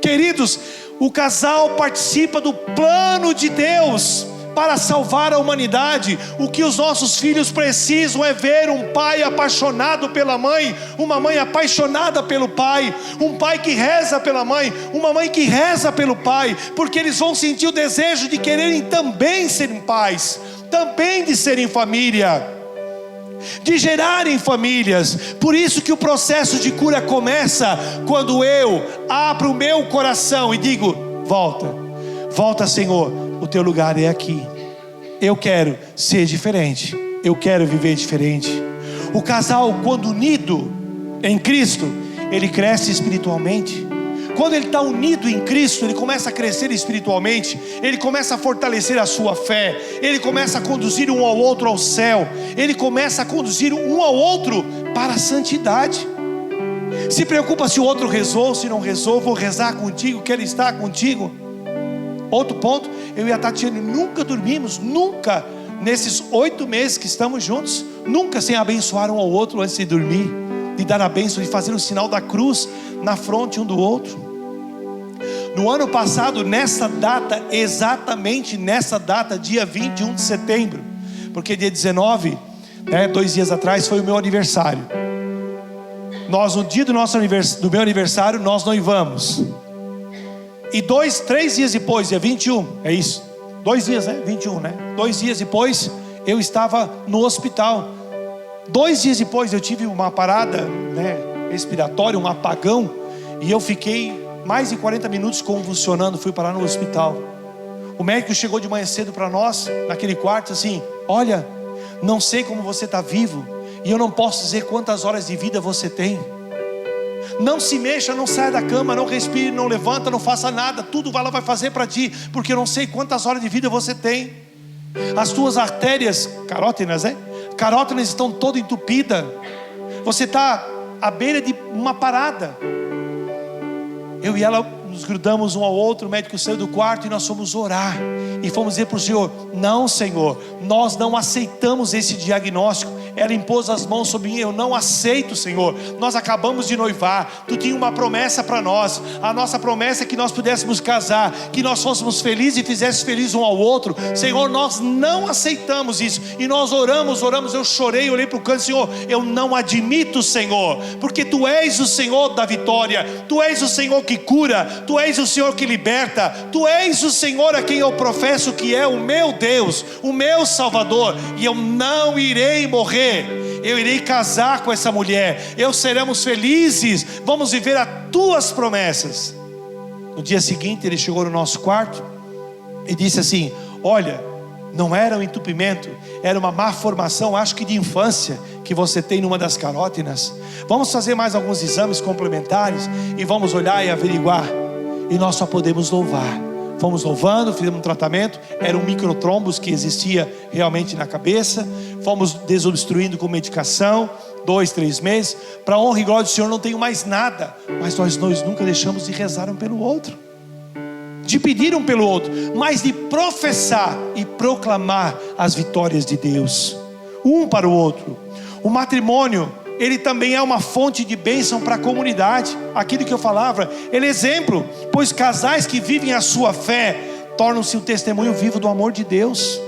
Speaker 1: Queridos, o casal participa do plano de Deus para salvar a humanidade. O que os nossos filhos precisam é ver um pai apaixonado pela mãe, uma mãe apaixonada pelo pai, um pai que reza pela mãe, uma mãe que reza pelo pai, porque eles vão sentir o desejo de quererem também serem pais, também de serem família, de gerarem famílias. Por isso que o processo de cura começa quando eu abro o meu coração e digo: volta, volta Senhor, o teu lugar é aqui, eu quero ser diferente, eu quero viver diferente. O casal, quando unido em Cristo, ele cresce espiritualmente. Quando ele está unido em Cristo, ele começa a crescer espiritualmente, ele começa a fortalecer a sua fé, ele começa a conduzir um ao outro ao céu, ele começa a conduzir um ao outro para a santidade. Se preocupa se o outro rezou, se não rezou, vou rezar contigo, quero estar contigo. Outro ponto, eu e a Tatiane nunca dormimos, nunca, nesses 8 meses que estamos juntos, nunca sem abençoar um ao outro antes de dormir, de dar a bênção, de fazer o sinal da cruz na fronte um do outro. No ano passado, nessa data, exatamente nessa data, dia 21 de setembro, porque dia 19, 2 dias atrás, foi o meu aniversário. Nós, no dia do meu aniversário, nós noivamos. E 3 dias depois, dia 21, é isso? 2 dias, 21, 2 dias depois, eu estava no hospital. 2 dias depois eu tive uma parada respiratória, um apagão, e eu fiquei mais de 40 minutos convulsionando, fui parar no hospital. O médico chegou de manhã cedo para nós, naquele quarto, assim: olha, não sei como você está vivo, e eu não posso dizer quantas horas de vida você tem. Não se mexa, não saia da cama, não respire, não levanta, não faça nada, tudo ela vai fazer para ti, porque eu não sei quantas horas de vida você tem. As tuas artérias carótinas, carótinas estão toda entupida, você está à beira de uma parada. Eu e ela nos grudamos um ao outro, o médico saiu do quarto e nós fomos orar, e fomos dizer para o Senhor: não Senhor, nós não aceitamos esse diagnóstico. Ela impôs as mãos sobre mim: eu não aceito Senhor, nós acabamos de noivar, Tu tinha uma promessa para nós, a nossa promessa é que nós pudéssemos casar, que nós fôssemos felizes e fizéssemos feliz um ao outro. Senhor, nós não aceitamos isso, e nós oramos, eu chorei, olhei para o canto: Senhor, eu não admito Senhor, porque Tu és o Senhor da vitória, Tu és o Senhor que cura, Tu és o Senhor que liberta, Tu és o Senhor a quem eu professo que é o meu Deus, o meu Salvador, e eu não irei morrer, eu irei casar com essa mulher, seremos felizes, vamos viver as Tuas promessas. No dia seguinte ele chegou no nosso quarto e disse assim: olha, não era um entupimento, era uma má formação, acho que de infância, que você tem numa das carótinas. Vamos fazer mais alguns exames complementares e vamos olhar e averiguar. E nós só podemos louvar. fomos louvando, fizemos um tratamento. Era um microtrombos que existia realmente na cabeça. Fomos desobstruindo com medicação, 2, 3 meses. Para a honra e glória do Senhor, não tenho mais nada. Mas nós nunca deixamos de rezar um pelo outro, de pedir um pelo outro, mas de professar e proclamar as vitórias de Deus, um para o outro. O matrimônio, ele também é uma fonte de bênção para a comunidade. Aquilo que eu falava, ele é exemplo, pois casais que vivem a sua fé tornam-se um testemunho vivo do amor de Deus.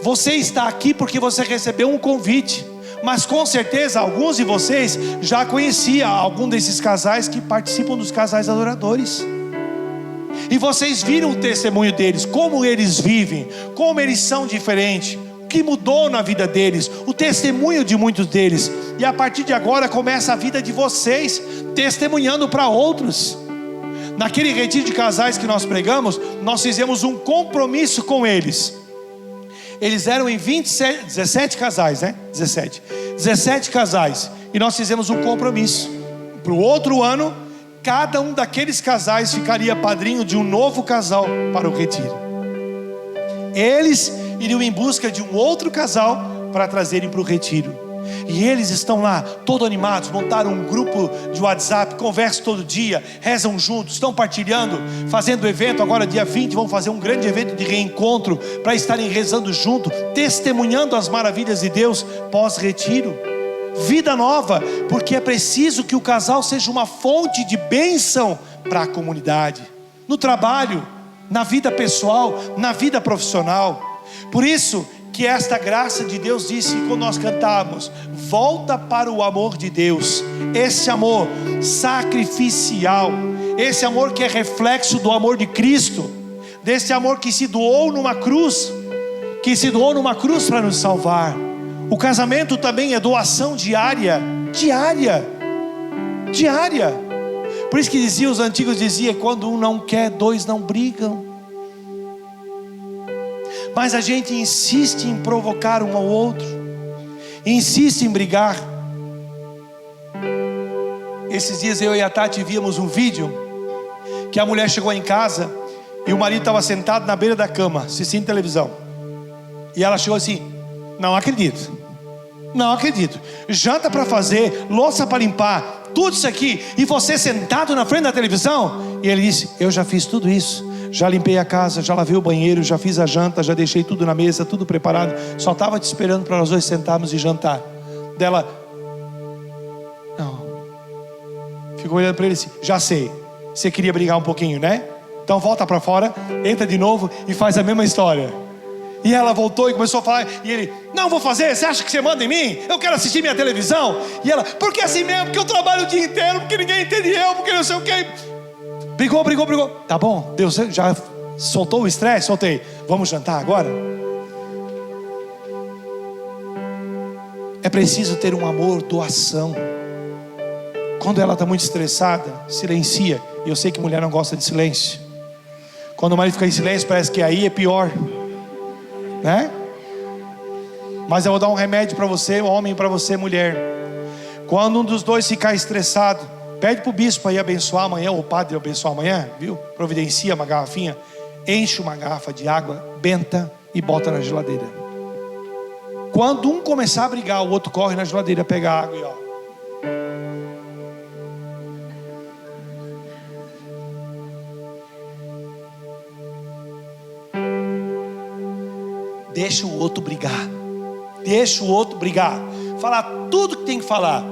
Speaker 1: Você está aqui porque você recebeu um convite, mas com certeza alguns de vocês já conheciam algum desses casais que participam dos casais adoradores, e vocês viram o testemunho deles, como eles vivem, como eles são diferentes, o que mudou na vida deles, o testemunho de muitos deles. E a partir de agora começa a vida de vocês, testemunhando para outros. Naquele retiro de casais que nós pregamos, nós fizemos um compromisso com eles. Eles eram em 17 casais, né? 17 casais. E nós fizemos um compromisso. Para o outro ano, cada um daqueles casais ficaria padrinho de um novo casal para o retiro. Eles iriam em busca de um outro casal para trazerem para o retiro. E eles estão lá, todos animados, montaram um grupo de WhatsApp, conversam todo dia, rezam juntos, estão partilhando, fazendo evento. Agora dia 20 vão fazer um grande evento de reencontro, para estarem rezando junto, testemunhando as maravilhas de Deus pós-retiro. Vida nova, porque é preciso que o casal seja uma fonte de bênção para a comunidade, no trabalho, na vida pessoal, na vida profissional. Por isso que esta graça de Deus disse quando nós cantávamos: volta para o amor de Deus, esse amor sacrificial, esse amor que é reflexo do amor de Cristo, desse amor que se doou numa cruz, para nos salvar. O casamento também é doação diária. Por isso que os antigos diziam: quando um não quer, dois não brigam. Mas a gente insiste em provocar um ao outro, insiste em brigar. Esses dias eu e a Tati víamos um vídeo que a mulher chegou em casa e o marido estava sentado na beira da cama assistindo televisão, e ela chegou assim: não acredito, janta para fazer, louça para limpar, tudo isso aqui, e você sentado na frente da televisão? E ele disse: eu já fiz tudo isso, já limpei a casa, já lavei o banheiro, já fiz a janta, já deixei tudo na mesa, tudo preparado, só estava te esperando para nós dois sentarmos e jantar. Dela: não. Ficou olhando para ele assim: já sei, você queria brigar um pouquinho, né? Então volta para fora, entra de novo e faz a mesma história. E ela voltou e começou a falar, e ele: não vou fazer, você acha que você manda em mim? Eu quero assistir minha televisão. E ela: porque assim mesmo, porque eu trabalho o dia inteiro, porque ninguém entende eu, porque não sei o que. Brigou. Tá bom, Deus já soltou o estresse? Soltei. Vamos jantar agora? É preciso ter um amor, doação. Quando ela está muito estressada, silencia. E eu sei que mulher não gosta de silêncio. Quando o marido fica em silêncio, parece que aí é pior, né? Mas eu vou dar um remédio para você, homem, para você, mulher. Quando um dos dois ficar estressado, pede para o bispo aí abençoar amanhã, ou o padre abençoar amanhã, viu? Providencia uma garrafinha, enche uma garrafa de água benta e bota na geladeira. Quando um começar a brigar, o outro corre na geladeira, pega a água e ó. Deixa o outro brigar, falar tudo que tem que falar.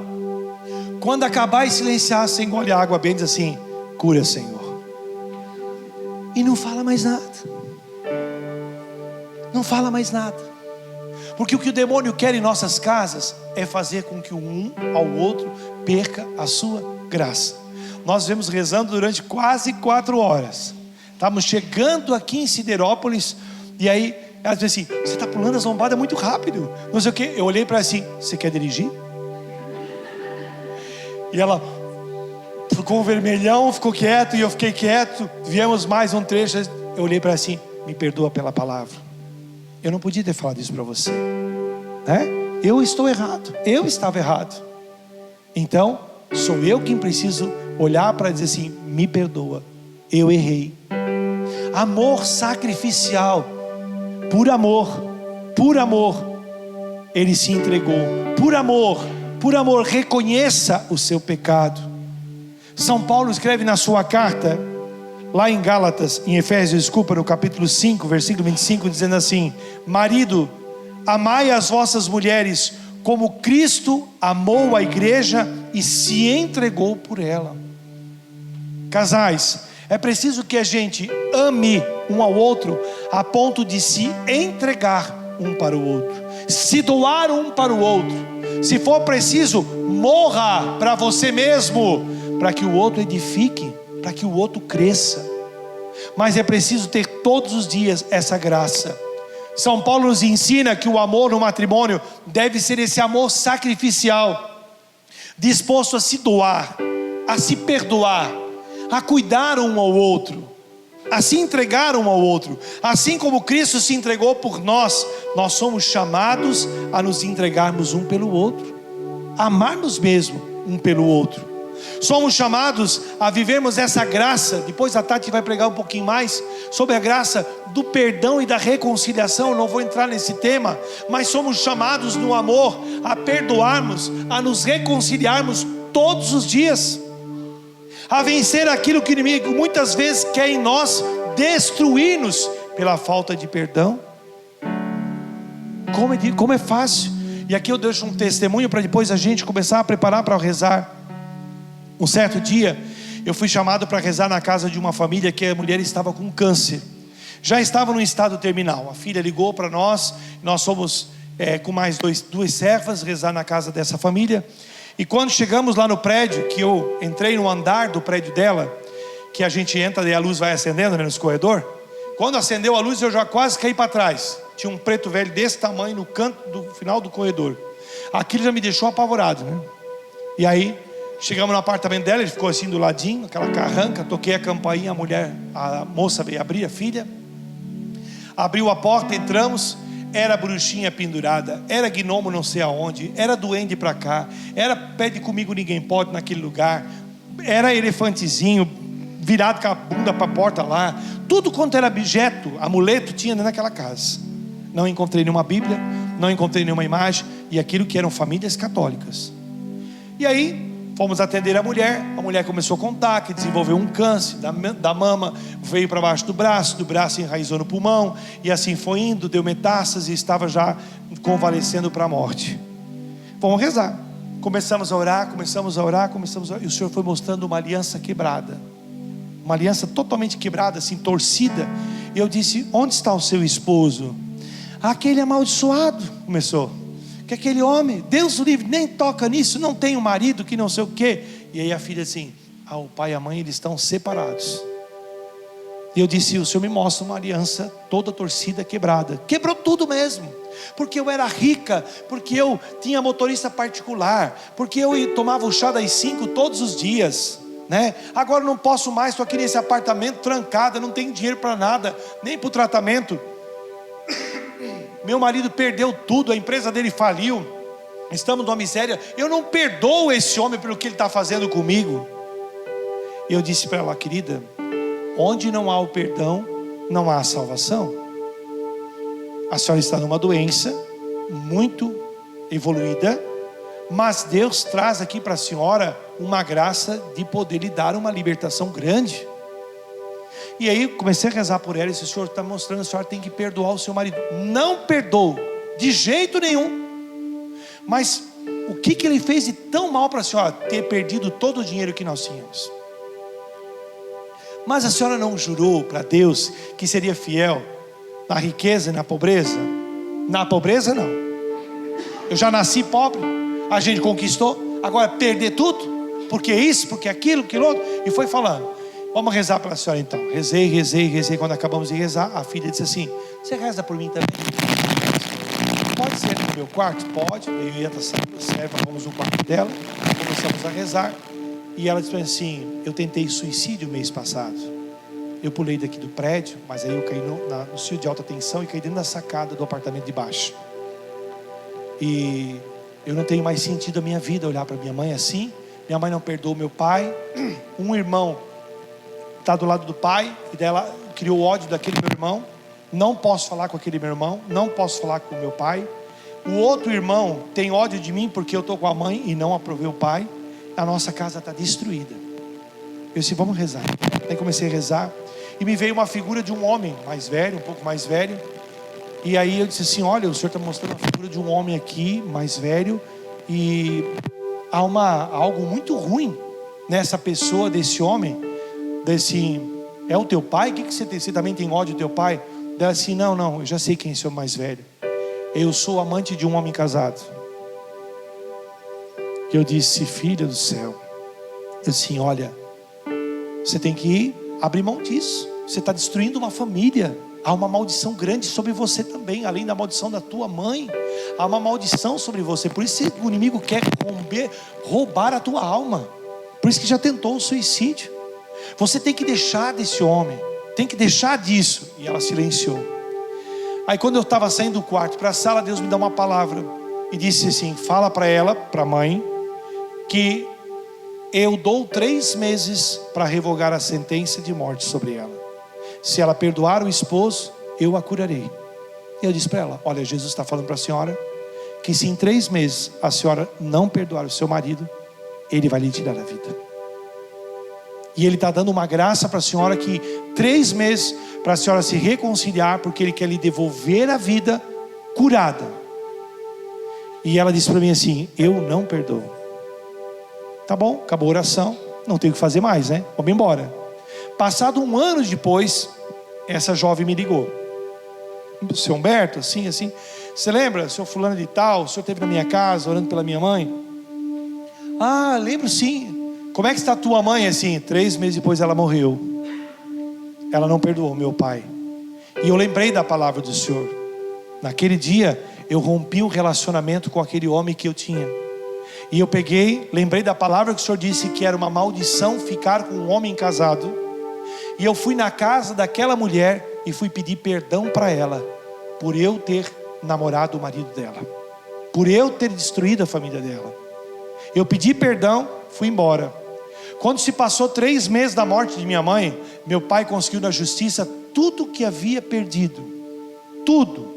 Speaker 1: Quando acabar e silenciar, você engole a água bem, diz assim: cura, Senhor. E não fala mais nada. Porque o que o demônio quer em nossas casas é fazer com que um ao outro perca a sua graça. Nós vemos rezando durante quase 4 horas. Estávamos chegando aqui em Siderópolis, e aí ela disse assim: você está pulando a zombada muito rápido, não sei o que. Eu olhei para ela assim: você quer dirigir? E ela ficou vermelhão, ficou quieto, e eu fiquei quieto. Viemos mais um trecho. Eu olhei para ela assim: me perdoa pela palavra, eu não podia ter falado isso para você, né? Eu estava errado. Então sou eu quem preciso olhar para dizer assim: me perdoa, eu errei. Amor sacrificial. Por amor, Ele se entregou. Por amor, reconheça o seu pecado. São Paulo escreve na sua carta, lá em Gálatas, em Efésios, desculpa, no capítulo 5, versículo 25, dizendo assim: marido, amai as vossas mulheres, como Cristo amou a igreja e se entregou por ela. Casais, é preciso que a gente ame um ao outro, a ponto de se entregar um para o outro, se doar um para o outro. Se for preciso, morra para você mesmo, para que o outro edifique, para que o outro cresça. Mas é preciso ter todos os dias essa graça. São Paulo nos ensina que o amor no matrimônio deve ser esse amor sacrificial, disposto a se doar, a se perdoar, a cuidar um ao outro, a se entregar um ao outro. Assim como Cristo se entregou por nós, nós somos chamados a nos entregarmos um pelo outro, a amarmos mesmo um pelo outro. Somos chamados a vivermos essa graça. Depois a Tati vai pregar um pouquinho mais sobre a graça do perdão e da reconciliação. Eu não vou entrar nesse tema, mas somos chamados no amor a perdoarmos, a nos reconciliarmos todos os dias, a vencer aquilo que o inimigo muitas vezes quer em nós destruir-nos pela falta de perdão. Como é fácil. E aqui eu deixo um testemunho para depois a gente começar a preparar para rezar. Um certo dia eu fui chamado para rezar na casa de uma família que a mulher estava com câncer, já estava no estado terminal. A filha ligou para nós, nós fomos com mais duas servas rezar na casa dessa família. E quando chegamos lá no prédio, que eu entrei no andar do prédio dela, que a gente entra e a luz vai acendendo, né, nesse corredor. Quando acendeu a luz eu já quase caí para trás. Tinha um preto velho desse tamanho no canto do final do corredor. Aquilo já me deixou apavorado, né? E aí chegamos no apartamento dela, ele ficou assim do ladinho, aquela carranca. Toquei a campainha, a moça veio abrir, a filha abriu a porta, entramos. Era bruxinha pendurada, era gnomo não sei aonde, era duende pra cá, era pede comigo ninguém pode naquele lugar, era elefantezinho virado com a bunda pra porta lá. Tudo quanto era objeto, amuleto, tinha naquela casa. Não encontrei nenhuma Bíblia, não encontrei nenhuma imagem. E aquilo que eram famílias católicas. E aí fomos atender a mulher começou a contar que desenvolveu um câncer da mama, veio para baixo do braço enraizou no pulmão, e assim foi indo, deu metástase e estava já convalescendo para a morte. Vamos rezar. Começamos a orar, e o Senhor foi mostrando uma aliança quebrada, uma aliança totalmente quebrada, assim, torcida. E eu disse: onde está o seu esposo? Aquele amaldiçoado, começou. Que aquele homem, Deus o livre, nem toca nisso, não tem um marido que não sei o quê. E aí a filha assim: o pai e a mãe, eles estão separados. E eu disse: o Senhor me mostra uma aliança toda torcida, quebrada. Quebrou tudo mesmo. Porque eu era rica, porque eu tinha motorista particular, porque eu tomava o chá das 5 todos os dias, né? Agora não posso mais, estou aqui nesse apartamento trancada, não tenho dinheiro para nada, nem para o tratamento. Meu marido perdeu tudo, a empresa dele faliu, estamos numa miséria. Eu não perdoo esse homem pelo que ele está fazendo comigo. E eu disse para ela: querida, onde não há o perdão, não há a salvação. A senhora está numa doença muito evoluída, mas Deus traz aqui para a senhora uma graça de poder lhe dar uma libertação grande. E aí comecei a rezar por ela e disse: o Senhor está mostrando, a senhora tem que perdoar o seu marido. Não perdoo, de jeito nenhum. Mas o que ele fez de tão mal para a senhora? Ter perdido todo o dinheiro que nós tínhamos. Mas a senhora não jurou para Deus que seria fiel na riqueza e na pobreza? Na pobreza não. Eu já nasci pobre, a gente conquistou. Agora perder tudo? Porque isso, porque aquilo, aquilo outro. E foi falando: vamos rezar pela senhora então. Rezei. Quando acabamos de rezar, a filha disse assim: você reza por mim também? Pode ser no meu quarto? Pode. Eu e a serva fomos no quarto dela, começamos a rezar. E ela disse assim: eu tentei suicídio mês passado. Eu pulei daqui do prédio, mas aí eu caí no fio de alta tensão e caí dentro da sacada do apartamento de baixo. E eu não tenho mais sentido a minha vida olhar para minha mãe assim. Minha mãe não perdoou meu pai. Um irmão está do lado do pai, e dela, criou ódio daquele meu irmão. Não posso falar com aquele meu irmão, não posso falar com o meu pai. O outro irmão tem ódio de mim porque eu estou com a mãe e não aprovei o pai. A nossa casa está destruída. Eu disse, vamos rezar. Aí comecei a rezar e me veio uma figura de um homem mais velho, um pouco mais velho. E aí eu disse assim, olha, o Senhor está mostrando a figura de um homem aqui, mais velho, e há algo muito ruim nessa pessoa, desse homem. Desse, é o teu pai? O que você tem? Você também tem ódio do teu pai? Ela assim, não, eu já sei quem é o mais velho. Eu sou amante de um homem casado. E eu disse, filha do céu. Eu disse, olha, você tem que abrir mão disso. Você está destruindo uma família. Há uma maldição grande sobre você também. Além da maldição da tua mãe, há uma maldição sobre você. Por isso o inimigo quer roubar a tua alma. Por isso que já tentou o suicídio. Você tem que deixar desse homem. Tem que deixar disso. E ela silenciou. Aí quando eu estava saindo do quarto para a sala, Deus me dá uma palavra. E disse assim, fala para ela, para a mãe, que eu dou 3 meses para revogar a sentença de morte sobre ela. Se ela perdoar o esposo, eu a curarei. E eu disse para ela, olha, Jesus está falando para a senhora, que se em 3 meses a senhora não perdoar o seu marido, ele vai lhe tirar a vida. E ele está dando uma graça para a senhora que 3 meses para a senhora se reconciliar, porque ele quer lhe devolver a vida curada. E ela disse para mim assim, eu não perdoo. Tá bom, acabou a oração, não tenho o que fazer mais, né? Vamos embora. Passado 1 ano depois, essa jovem me ligou. Seu Humberto, assim, você lembra, seu fulano de tal, o senhor esteve na minha casa, orando pela minha mãe? Ah, lembro sim. Como é que está a tua mãe? Assim, 3 meses depois ela morreu. Ela não perdoou meu pai. E eu lembrei da palavra do Senhor. Naquele dia, eu rompi o relacionamento com aquele homem que eu tinha. E eu lembrei da palavra que o Senhor disse que era uma maldição ficar com um homem casado. E eu fui na casa daquela mulher e fui pedir perdão para ela, por eu ter namorado o marido dela, por eu ter destruído a família dela. Eu pedi perdão, fui embora. Quando se passou 3 meses da morte de minha mãe, meu pai conseguiu na justiça tudo que havia perdido. Tudo.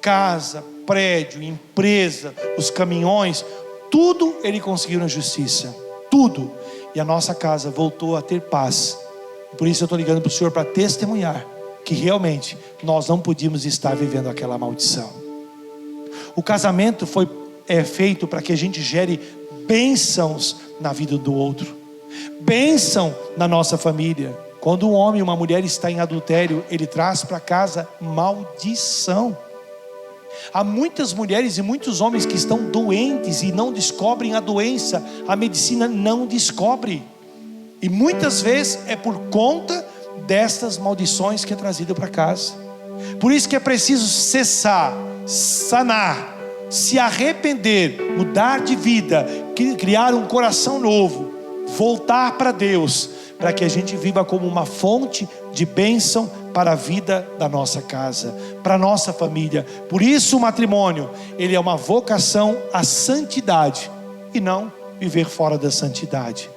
Speaker 1: Casa, prédio, empresa, os caminhões, tudo ele conseguiu na justiça. Tudo. E a nossa casa voltou a ter paz. Por isso eu estou ligando para o Senhor para testemunhar que realmente nós não podíamos estar vivendo aquela maldição. O casamento é feito para que a gente gere bênçãos na vida do outro. Bênção na nossa família. Quando um homem e uma mulher está em adultério, ele traz para casa maldição. Há muitas mulheres e muitos homens que estão doentes e não descobrem a doença. A medicina não descobre. E muitas vezes é por conta destas maldições que é trazido para casa. Por isso que é preciso cessar, sanar, se arrepender, mudar de vida, criar um coração novo, voltar para Deus, para que a gente viva como uma fonte de bênção para a vida da nossa casa, para a nossa família. Por isso o matrimônio, ele é uma vocação à santidade e não viver fora da santidade.